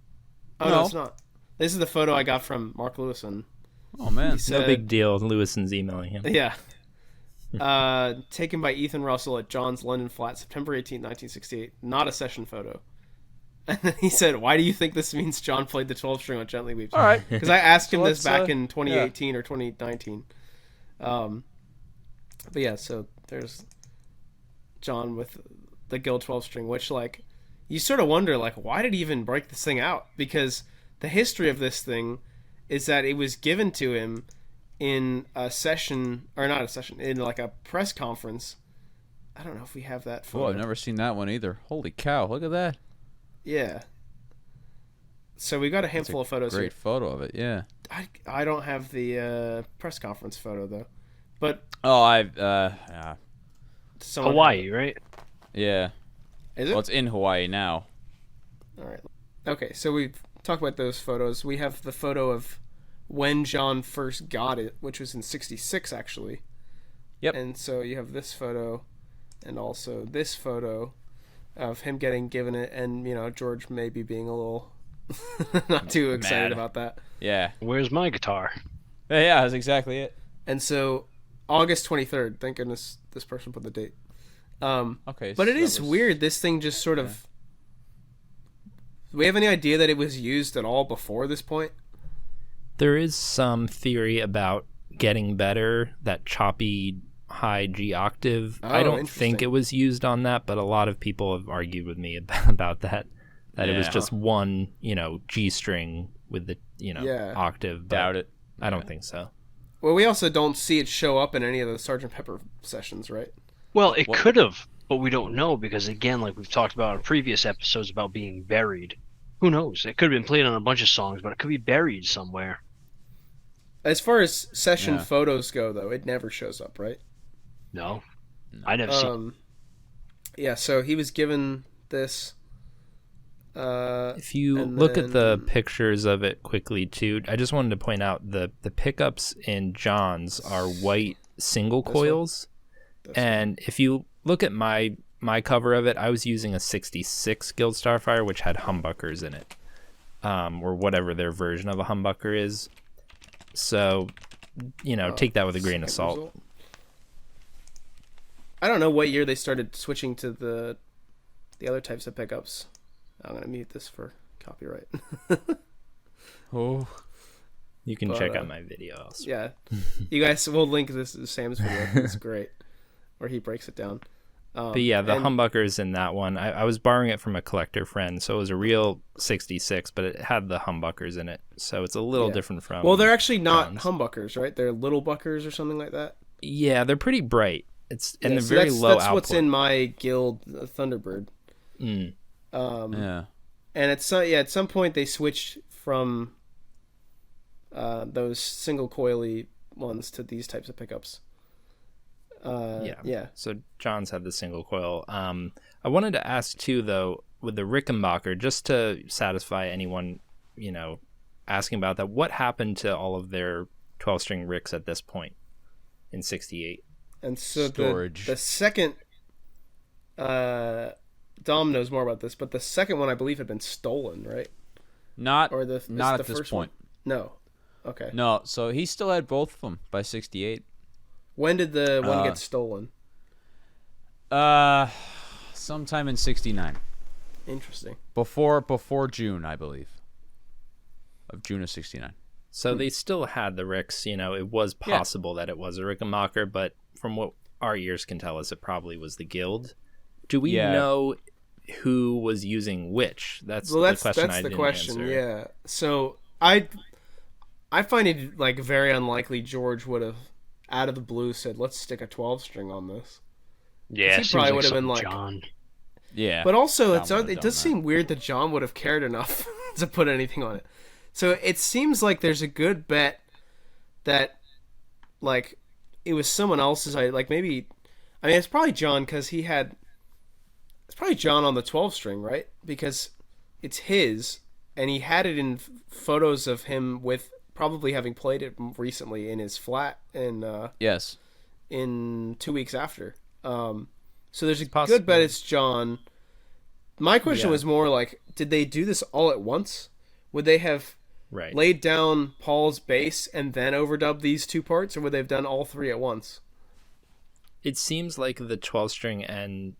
Oh, no, it's not. This is the photo I got from Mark Lewison. Oh, man. No big deal. Lewison's emailing him. Yeah. Taken by Ethan Russell at John's London flat, September 18, 1968. Not a session photo. And then he said, why do you think this means John played the 12 string on Gently Weeps? All right. Because I asked him this back in 2018 or 2019. But yeah, so there's John with the Guild 12 string, which, like, you sort of wonder, like, why did he even break this thing out? Because the history of this thing is that it was given to him in a session, or not a session, in like a press conference. I don't know if we have that photo. Oh, I've never seen that one either. Holy cow! Look at that. Yeah. So we got a handful of photos. Great photo of it. Yeah. I don't have the press conference photo though, but Hawaii, right? Yeah. Is it? Well, it's in Hawaii now. All right. Okay, so we've talked about those photos. We have the photo of when John first got it, which was in '66 actually. Yep. And so you have this photo, and also this photo of him getting given it, and George maybe being a little not too excited about that. Yeah. Where's my guitar? Yeah, that's exactly it. And so August 23rd. Thank goodness this person put the date. Okay. But it is weird. This thing just sort of. Do we have any idea that it was used at all before this point? There is some theory about getting better, that choppy high G octave. I don't think it was used on that, but a lot of people have argued with me about that. That it was just one, G string with the, octave. But Doubt it. I don't think so. Well, we also don't see it show up in any of the Sgt. Pepper sessions, right? Well, it could have, but we don't know because, again, like we've talked about in previous episodes about being buried. Who knows? It could have been played on a bunch of songs, but it could be buried somewhere. As far as session photos go, though, it never shows up, right? No. I never seen it. Yeah, so he was given this. If you look at the pictures of it quickly, too, I just wanted to point out the pickups in John's are white single coils. And if you look at my cover of it, I was using a 66 Guild Starfire, which had humbuckers in it, or whatever their version of a humbucker is. So, take that with a grain of salt. Result. I don't know what year they started switching to the other types of pickups. I'm going to mute this for copyright. You can check out my video also. Yeah. You guys, we'll link this to Sam's video. It's great. Where he breaks it down. But yeah, the humbuckers in that one, I was borrowing it from a collector friend, so it was a real 66, but it had the humbuckers in it, so it's a little different from. Well, they're actually not humbuckers, right? They're little buckers or something like that. Yeah, they're pretty bright. They're very low output. That's what's in my Guild Thunderbird. Yeah. And at some point they switched from those single coily ones to these types of pickups. Yeah. So John's had the single coil. I wanted to ask too, though, with the Rickenbacker, just to satisfy anyone, asking about that, what happened to all of their 12-string Ricks at this point in '68? And so storage. The second, Dom knows more about this, but the second one I believe had been stolen, right? Not at this point. One? No. Okay. No, so he still had both of them by '68. When did the one get stolen? Sometime in '69. Interesting. Before June, I believe. Of June of '69. So they still had the Ricks. It was possible that it was a Rickenbacker, but from what our ears can tell us, it probably was the Guild. Do we know who was using which? That's the question I didn't answer. Yeah. So I find it like very unlikely George would have, out of the blue, said, "Let's stick a 12-string on this." Yeah, he probably would have been like, John. Yeah. But also, it does seem weird that John would have cared enough to put anything on it. So it seems like there's a good bet that, like, it was someone else's. Maybe, it's probably John because it's probably John on the 12-string, right? Because it's his, and he had it in photos of him with probably having played it recently in his flat in 2 weeks after. So there's a good bet it's John. My question was more like, did they do this all at once? Would they have laid down Paul's bass and then overdub these two parts, or would they have done all three at once? It seems like the 12-string and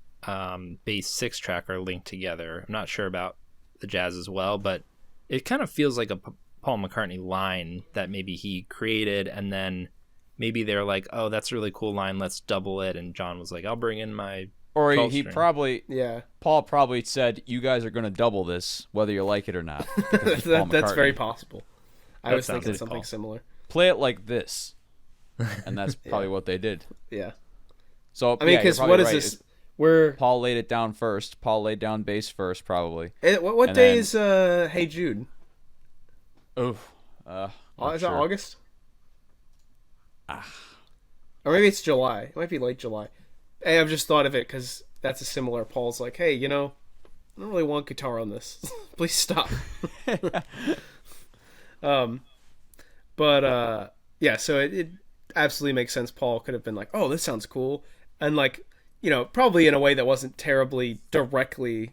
bass 6-track are linked together. I'm not sure about the jazz as well, but it kind of feels like a Paul McCartney line that maybe he created, and then maybe they're like, "Oh, that's a really cool line, let's double it," and John was like, "I'll bring in my." Or he probably, Paul probably said, "You guys are going to double this, whether you like it or not." That's very possible. I was thinking something similar. Play it like this. and that's probably what they did. Yeah. So I mean, yeah, because you're what probably is right. this? We're Paul laid it down first. Paul laid down bass first, probably. what And day then- is Hey Jude? Oof. Is Not that sure. August? Or maybe it's July. It might be late July. Hey, I've just thought of it because that's a similar. Paul's like, hey, I don't really want guitar on this. Please stop. Yeah. So it absolutely makes sense. Paul could have been like, oh, this sounds cool, and like, probably in a way that wasn't terribly directly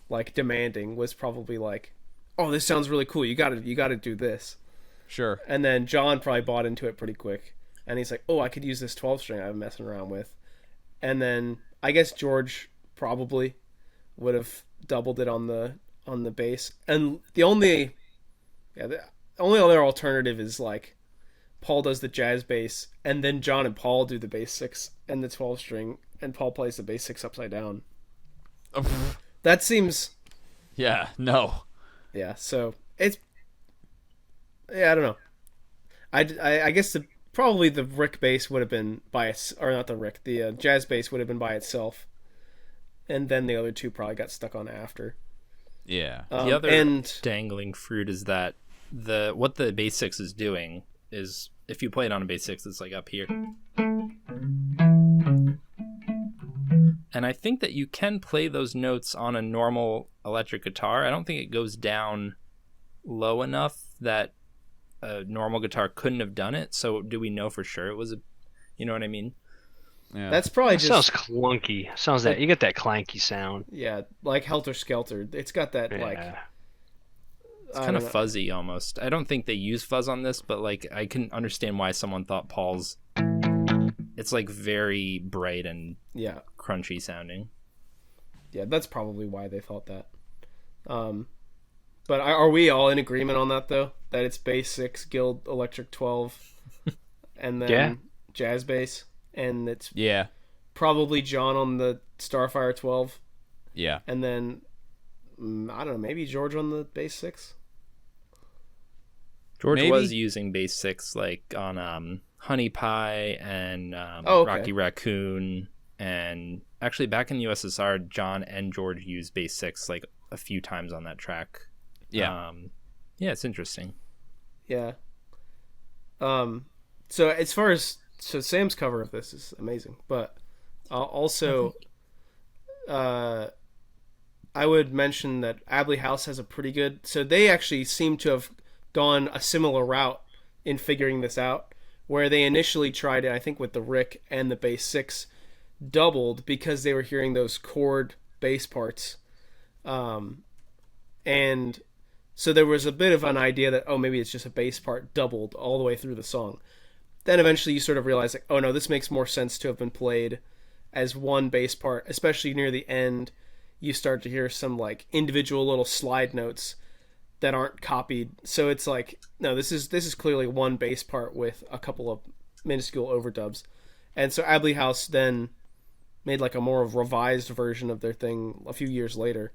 like demanding. Was probably like, oh, this sounds really cool. You gotta do this. Sure. And then John probably bought into it pretty quick. And he's like, oh, I could use this 12 string I've been messing around with. And then I guess George probably would have doubled it on the bass. And the only other alternative is like Paul does the jazz bass and then John and Paul do the bass 6 and the 12 string and Paul plays the bass 6 upside down. That seems Yeah. No. yeah, so it's I don't know. I guess probably the Rick bass would have been or not the Rick, the jazz bass would have been by itself, and then the other two probably got stuck on after. Yeah. The other and dangling fruit is that what the bass 6 is doing is if you play it on a bass 6, it's like up here. And I think that you can play those notes on a normal electric guitar. I don't think it goes down low enough that a normal guitar couldn't have done it. So do we know for sure it was you know what I mean? Yeah. that's probably It just sounds clunky. Sounds that you get that clanky sound. yeah, like Helter Skelter. It's got that like Yeah. It's kind of fuzzy almost. I don't think they use fuzz on this, but like I can understand why someone thought Paul's. It's like very bright and yeah, crunchy sounding. yeah. That's probably why they thought that. But are we all in agreement on that though? That it's bass 6, Guild Electric 12, and then Yeah. jazz bass, and it's Yeah. probably John on the Starfire 12, Yeah. and then I don't know, maybe George on the bass 6. George Maybe. was using bass 6 like on Honey Pie and okay. Rocky Raccoon, and actually back in the USSR, John and George used bass 6 like a few times on that track. Yeah. Yeah, it's interesting. Yeah. So as far as Sam's cover of this is amazing, but also I would mention that Abley House has a pretty good. So they actually seem to have gone a similar route in figuring this out, where they initially tried it, I think, with the Rick and the bass 6 doubled because they were hearing those chord bass parts, and so there was a bit of an idea that, oh, maybe it's just a bass part doubled all the way through the song. Then eventually you sort of realize, like, oh no, this makes more sense to have been played as one bass part, especially near the end. You start to hear some like individual little slide notes that aren't copied. So it's like, no, this is clearly one bass part with a couple of minuscule overdubs. And so Abley House then made like a more revised version of their thing a few years later.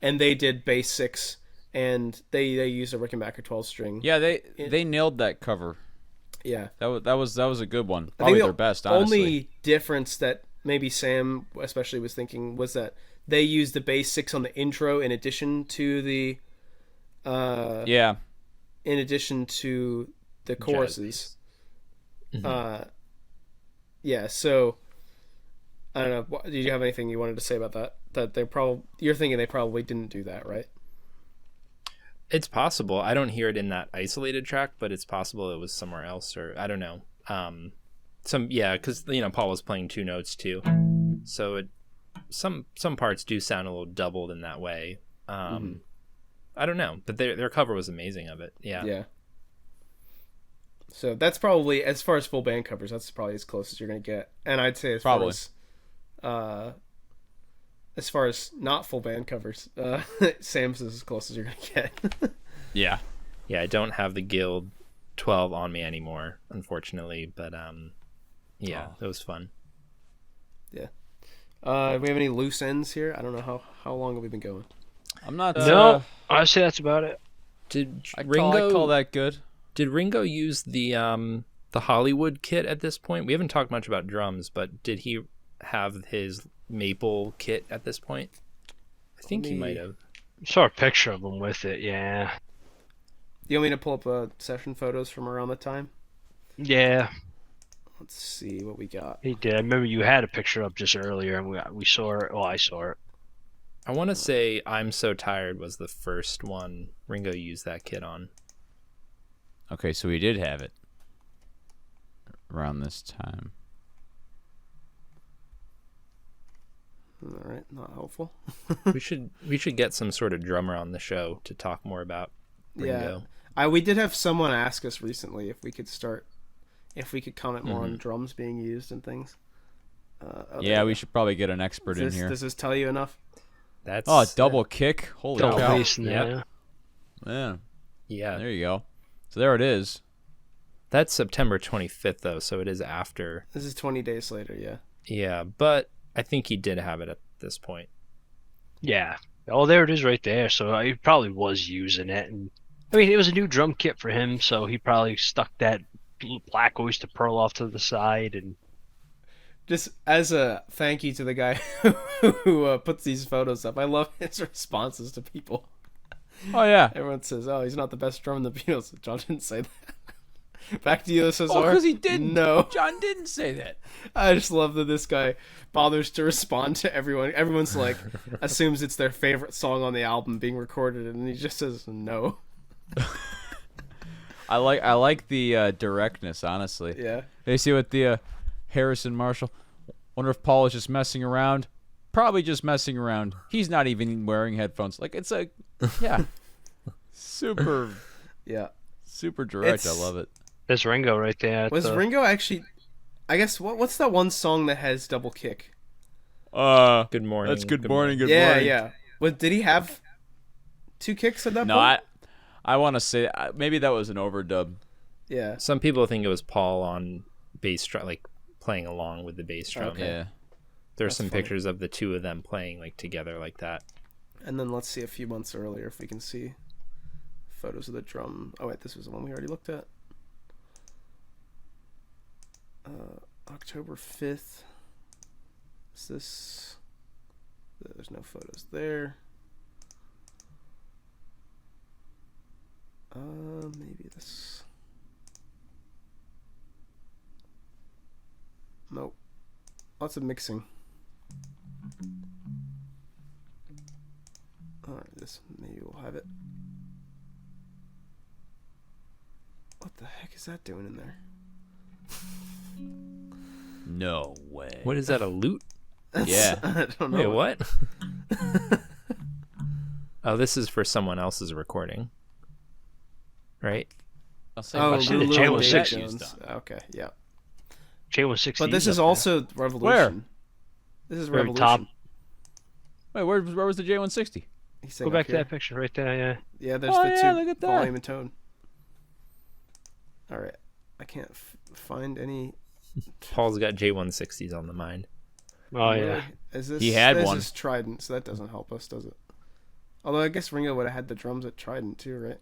And they did bass 6, and they used a Rickenbacker 12 string. Yeah, they nailed that cover. Yeah. That was a good one. I Probably think their best, honestly. only difference that maybe Sam especially was thinking was that they used the bass 6 on the intro in addition to the Yeah. in addition to the choruses. Yeah, so I don't know. Did you have anything you wanted to say about that? That you're thinking they probably didn't do that, right? It's possible. I don't hear it in that isolated track, but it's possible it was somewhere else, or I don't know. Because Paul was playing two notes too, so some parts do sound a little doubled in that way. I don't know, but their cover was amazing of it. Yeah. Yeah. So that's probably, as far as full band covers, that's probably as close as you're gonna get. And I'd say as far as not full band covers, Sam's is as close as you're gonna get. Yeah. Yeah, I don't have the Guild 12 on me anymore, unfortunately, but it was fun. Yeah. Do we have any loose ends here? I don't know how long have we been going? I'm not. No, I'd say that's about it. Did I Ringo call that good. Did Ringo use the the Hollywood kit at this point? We haven't talked much about drums, but did he have his maple kit at this point? I think he might have. Saw a picture of him with it, yeah. You want me to pull up session photos from around the time? Yeah, Let's see what we got. he did. I remember you had a picture up just earlier, and we saw it. Well, I saw it. I want to say I'm So Tired was the first one Ringo used that kit on. Okay, so he did have it around this time. All right, not helpful. we should get some sort of drummer on the show to talk more about Ringo. Yeah, we did have someone ask us recently if we could comment more on drums being used and things. Yeah, we should probably get an expert in here. Does this tell you enough? That's double kick. Holy Double cow. bass in there. Yeah. Yeah. There you go. So there it is. That's September 25th though, so it is after. This is 20 days later, yeah. Yeah, but I think he did have it at this point. Yeah. Oh, there it is right there. So he probably was using it. And I mean, it was a new drum kit for him, so he probably stuck that black oyster pearl off to the side. And Just as a thank you to the guy who puts these photos up, I love his responses to people. Oh, yeah. Everyone says, "Oh, he's not the best drum in the Beatles." John didn't say that. Back to you, Cesar. Oh, because he didn't. No. John didn't say that. I just love that this guy bothers to respond to everyone. Everyone's like, assumes it's their favorite song on the album being recorded, and he just says no. I like the directness, honestly. Yeah. They see what the Harrison Marshall. Wonder if Paul is just messing around. Probably just messing around. He's not even wearing headphones. Like, it's a, yeah, super, Yeah. super direct. It's- I love it. there's Ringo right there. at Was the- Ringo actually? I guess what's that one song that has double kick? Good morning. That's good morning. Good yeah, morning. yeah. Did he have two kicks at that No, point? I want to say maybe that was an overdub. Yeah. Some people think it was Paul on bass drum, like playing along with the bass drum. Okay. Yeah. There's That's some funny. pictures of the two of them playing like together like that. And then let's see a few months earlier if we can see photos of the drum. Oh wait, this was the one we already looked at. October 5th. Is this? There's no photos there. Maybe this. Nope. Lots of mixing. Alright, this maybe we'll have it. What the heck is that doing in there? No way. What is that, a lute? Yeah. I don't know. Wait, what? Oh, this is for someone else's recording. Right? I'll say Oh, much see the Lulu J and was Dave 6 Jones. used on. Okay, yeah. J16. But this is also Revolution. Where? This is Very Revolution. top. Wait, where was the J160? He's Go saying back up to here. that picture right there. Yeah. Yeah, there's Oh, the yeah, two look at that. volume and tone. All right, I can't find any. Paul's got J160s on the mind. Oh Really? yeah. Is this? He had this one. is Trident, so that doesn't help us, does it? Although I guess Ringo would have had the drums at Trident too, right?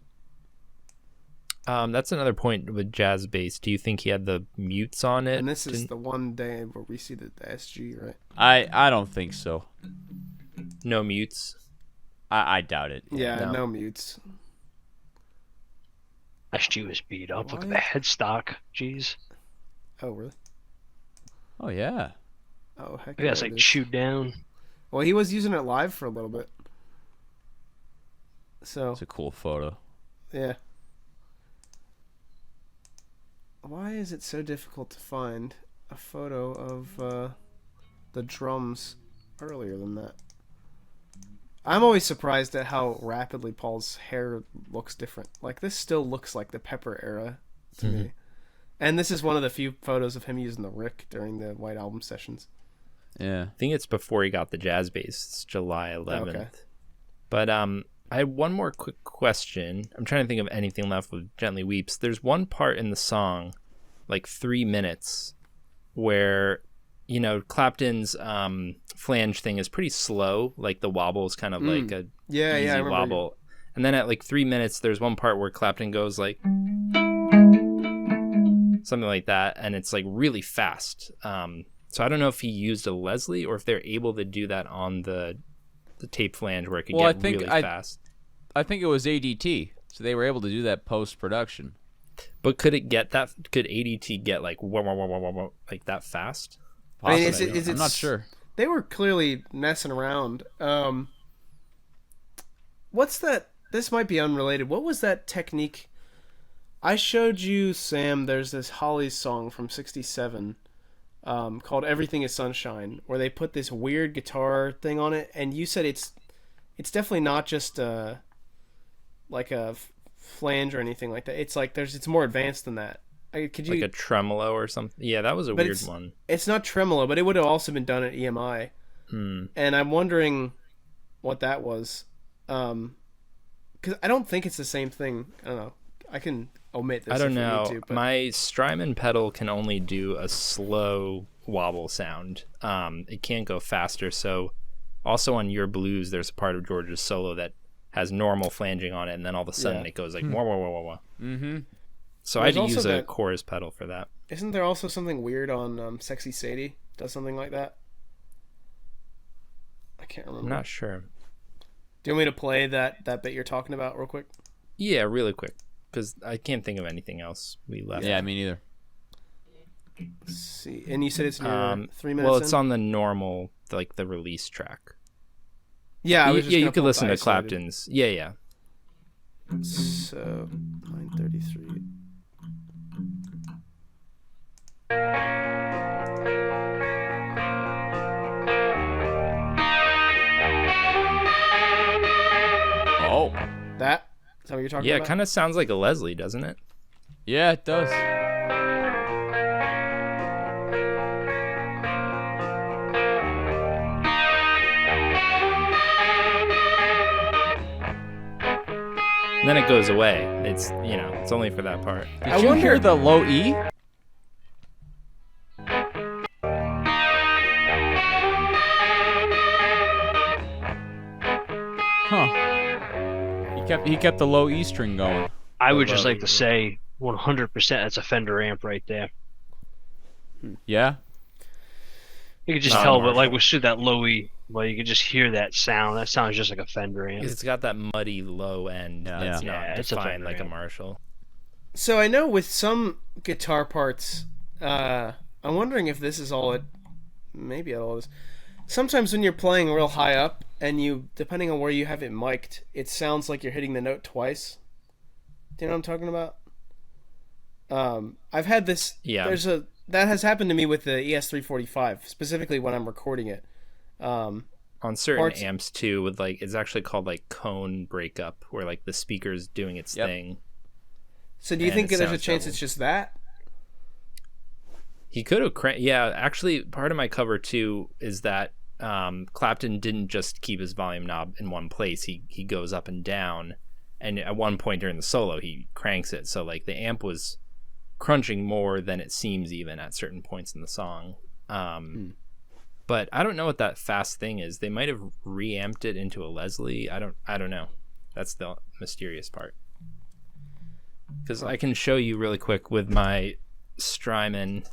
That's another point with jazz bass. Do you think he had the mutes on it? And this is Didn't- the one day where we see the SG, right? I don't think so. no mutes. I doubt it. Yeah, no. no mutes. SG was beat up. Look at the What? headstock. Jeez. Oh, really? Oh yeah. Oh, heck. Look at yeah, that's it like is. chewed down. Well, he was using it live for a little bit. So, It's a cool photo. yeah. Why is it so difficult to find a photo of the drums earlier than that? I'm always surprised at how rapidly Paul's hair looks different. Like, this still looks like the Pepper era to me. And this is one of the few photos of him using the Rick during the White Album sessions. Yeah. I think it's before he got the jazz bass. It's July 11th. Okay. But I had one more quick question. I'm trying to think of anything left with Gently Weeps. There's one part in the song, like 3 minutes, where, you know, Clapton's flange thing is pretty slow. Like the wobble is kind of like a Yeah, easy yeah, I remember. wobble. And then at like 3 minutes, there's one part where Clapton goes like something like that, and it's like really fast. So I don't know if he used a Leslie or if they're able to do that on the tape flange where it could get really fast. I think it was ADT, so they were able to do that post-production. But could it get that? Could ADT get like wah, wah, wah, wah, wah, wah, like that fast? I mean, I'm not sure. They were clearly messing around. What's that? This might be unrelated. What was that technique? I showed you, Sam, there's this Hollies song from 67 called Everything is Sunshine, where they put this weird guitar thing on it, and you said it's definitely not just like a flange or anything like that. It's like it's more advanced than that. Could you, like a tremolo or something? Yeah, that was a weird one. It's not tremolo, but it would have also been done at EMI. And I'm wondering what that was. Because I don't think it's the same thing. I don't know. I can omit this. I don't know. Need to, but... My Strymon pedal can only do a slow wobble sound. It can't go faster. So also on Your Blues, there's a part of George's solo that has normal flanging on it, and then all of a sudden it goes like wah wah wah wah wah. Mm-hmm. So I had to use a chorus pedal for that. Isn't there also something weird on Sexy Sadie? Does something like that? I can't remember. I'm not sure. Do you want me to play that bit you're talking about real quick? Yeah, really quick, because I can't think of anything else we left. Yeah, me neither. Let's see, and you said it's near 3 minutes. Well, it's on the normal, like the release track. Yeah, I was just you could listen to Clapton's. Yeah. So 9:33. Oh, that is that what you're talking about? Yeah, it kind of sounds like a Leslie, doesn't it? yeah, it does. And then it goes away. It's it's only for that part. Did you hear the low E? Huh. He kept the low E string going. I would just like to say 100% that's a Fender amp right there. Yeah? You could just tell, but like with that low E, well, you could just hear that sound. That sounds just like a Fender amp. It's got that muddy low end. That's not it's defined like a Marshall. So I know with some guitar parts, I'm wondering if this is all it. Maybe it all is. Sometimes when you're playing real high up, and depending on where you have it mic'd, it sounds like you're hitting the note twice. Do you know what I'm talking about? I've had this. Yeah. That has happened to me with the ES345, specifically when I'm recording it. On certain amps too, with it's actually called like cone breakup, where like the speaker's doing its thing. So do you think there's a chance it's just that? He could have yeah, actually part of my cover too is that Clapton didn't just keep his volume knob in one place. He goes up and down, and at one point during the solo he cranks it, so like the amp was crunching more than it seems even at certain points in the song. But I don't know what that fast thing is. They might have reamped it into a Leslie. I don't know. That's the mysterious part. Because I can show you really quick with my Strymon.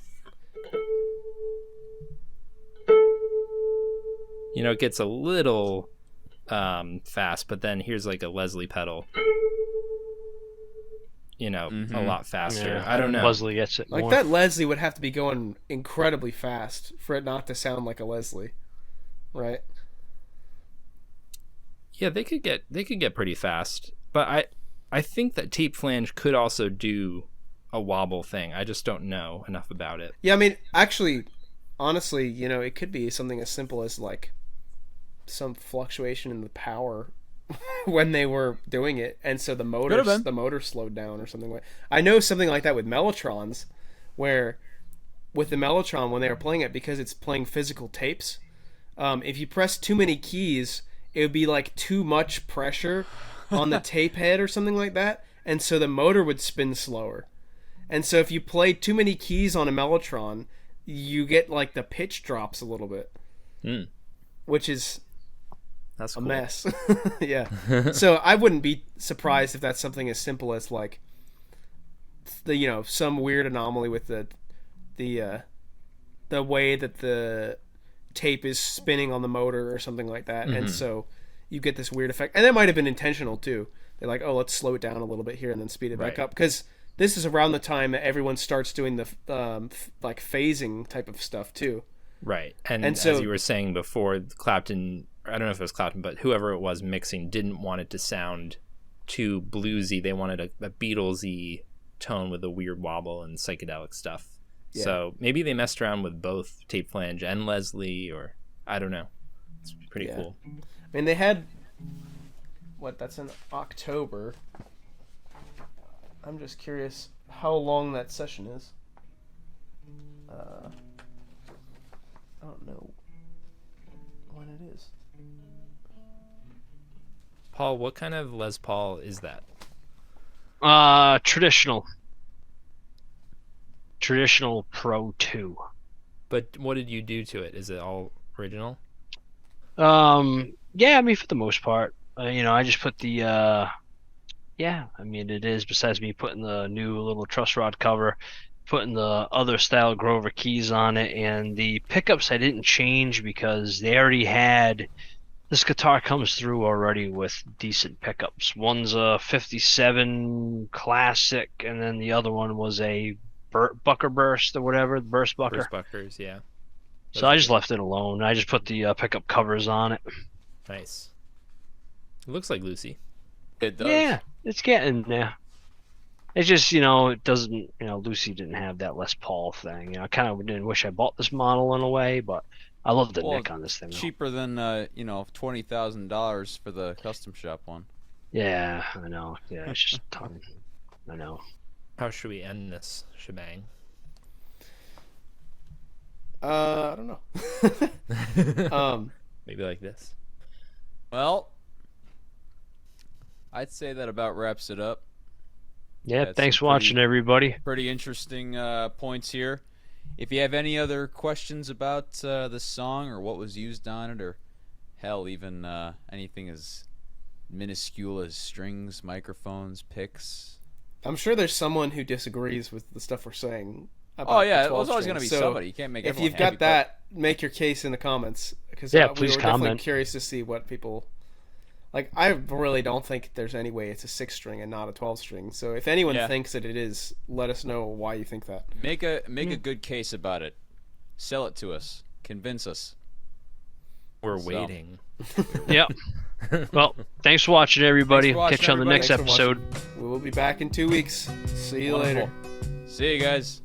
It gets a little fast, but then here's like a Leslie pedal. A lot faster. Yeah, I don't know. Leslie gets it like more. that Leslie would have to be going incredibly fast for it not to sound like a Leslie, right? Yeah, they could get pretty fast, but I think that tape flange could also do a wobble thing. I just don't know enough about it. Yeah, I mean, actually, honestly, it could be something as simple as like some fluctuation in the power when they were doing it, and so the motor slowed down or something like. I know something like that with Mellotrons, where with the Mellotron when they were playing it, because it's playing physical tapes, if you press too many keys, it would be like too much pressure on the tape head or something like that, and so the motor would spin slower. And so if you play too many keys on a Mellotron, you get like the pitch drops a little bit, which is that's a cool. mess. Yeah. So I wouldn't be surprised if that's something as simple as like some weird anomaly with the way that the tape is spinning on the motor or something like that, and so you get this weird effect. And that might have been intentional too. They're like, oh, let's slow it down a little bit here and then speed it back up, because this is around the time that everyone starts doing the like phasing type of stuff too. Right, and so, as you were saying before, Clapton, I don't know if it was Clapton, but whoever it was mixing didn't want it to sound too bluesy. They wanted a Beatlesy tone with a weird wobble and psychedelic stuff. Yeah. So maybe they messed around with both Tape Flange and Leslie, or I don't know. It's pretty cool. I mean, they had that's in October. I'm just curious how long that session is. I don't know when it is. Paul, what kind of Les Paul is that? Traditional Pro 2. But what did you do to it? Is it all original? Yeah, I mean, for the most part. I just put the it is, besides me putting the new little truss rod cover, putting the other style Grover keys on it, and the pickups I didn't change because they already had, this guitar comes through already with decent pickups. One's a 57 Classic, and then the other one was a Bucker Burst or whatever, Burst Bucker. Burst Buckers, yeah. So I just left it alone. I just put the pickup covers on it. Nice. It looks like Lucy. It does. Yeah, it's getting there. It's just, it doesn't, Lucy didn't have that Les Paul thing. I kind of didn't wish I bought this model in a way, but I love the neck on this thing. Cheaper than, $20,000 for the custom shop one. Yeah, I know. Yeah, it's just a ton. I know. How should we end this shebang? I don't know. Maybe like this. Well, I'd say that about wraps it up. Yeah, thanks for watching, everybody. Pretty interesting points here. If you have any other questions about the song or what was used on it, or hell, even anything as minuscule as strings, microphones, picks. I'm sure there's someone who disagrees with the stuff we're saying. Oh yeah, there's always going to be somebody. You can't make if everyone you've got happy, that, make your case in the comments, because please we were comment. definitely curious to see what people like. I really don't think there's any way it's a 6-string and not a 12-string. So if anyone thinks that it is, let us know why you think that. Make a good case about it. Sell it to us. Convince us. We're waiting. Yep. Well, thanks for watching, everybody. Catch you on the next episode. We will be back in 2 weeks. See you later. See you guys.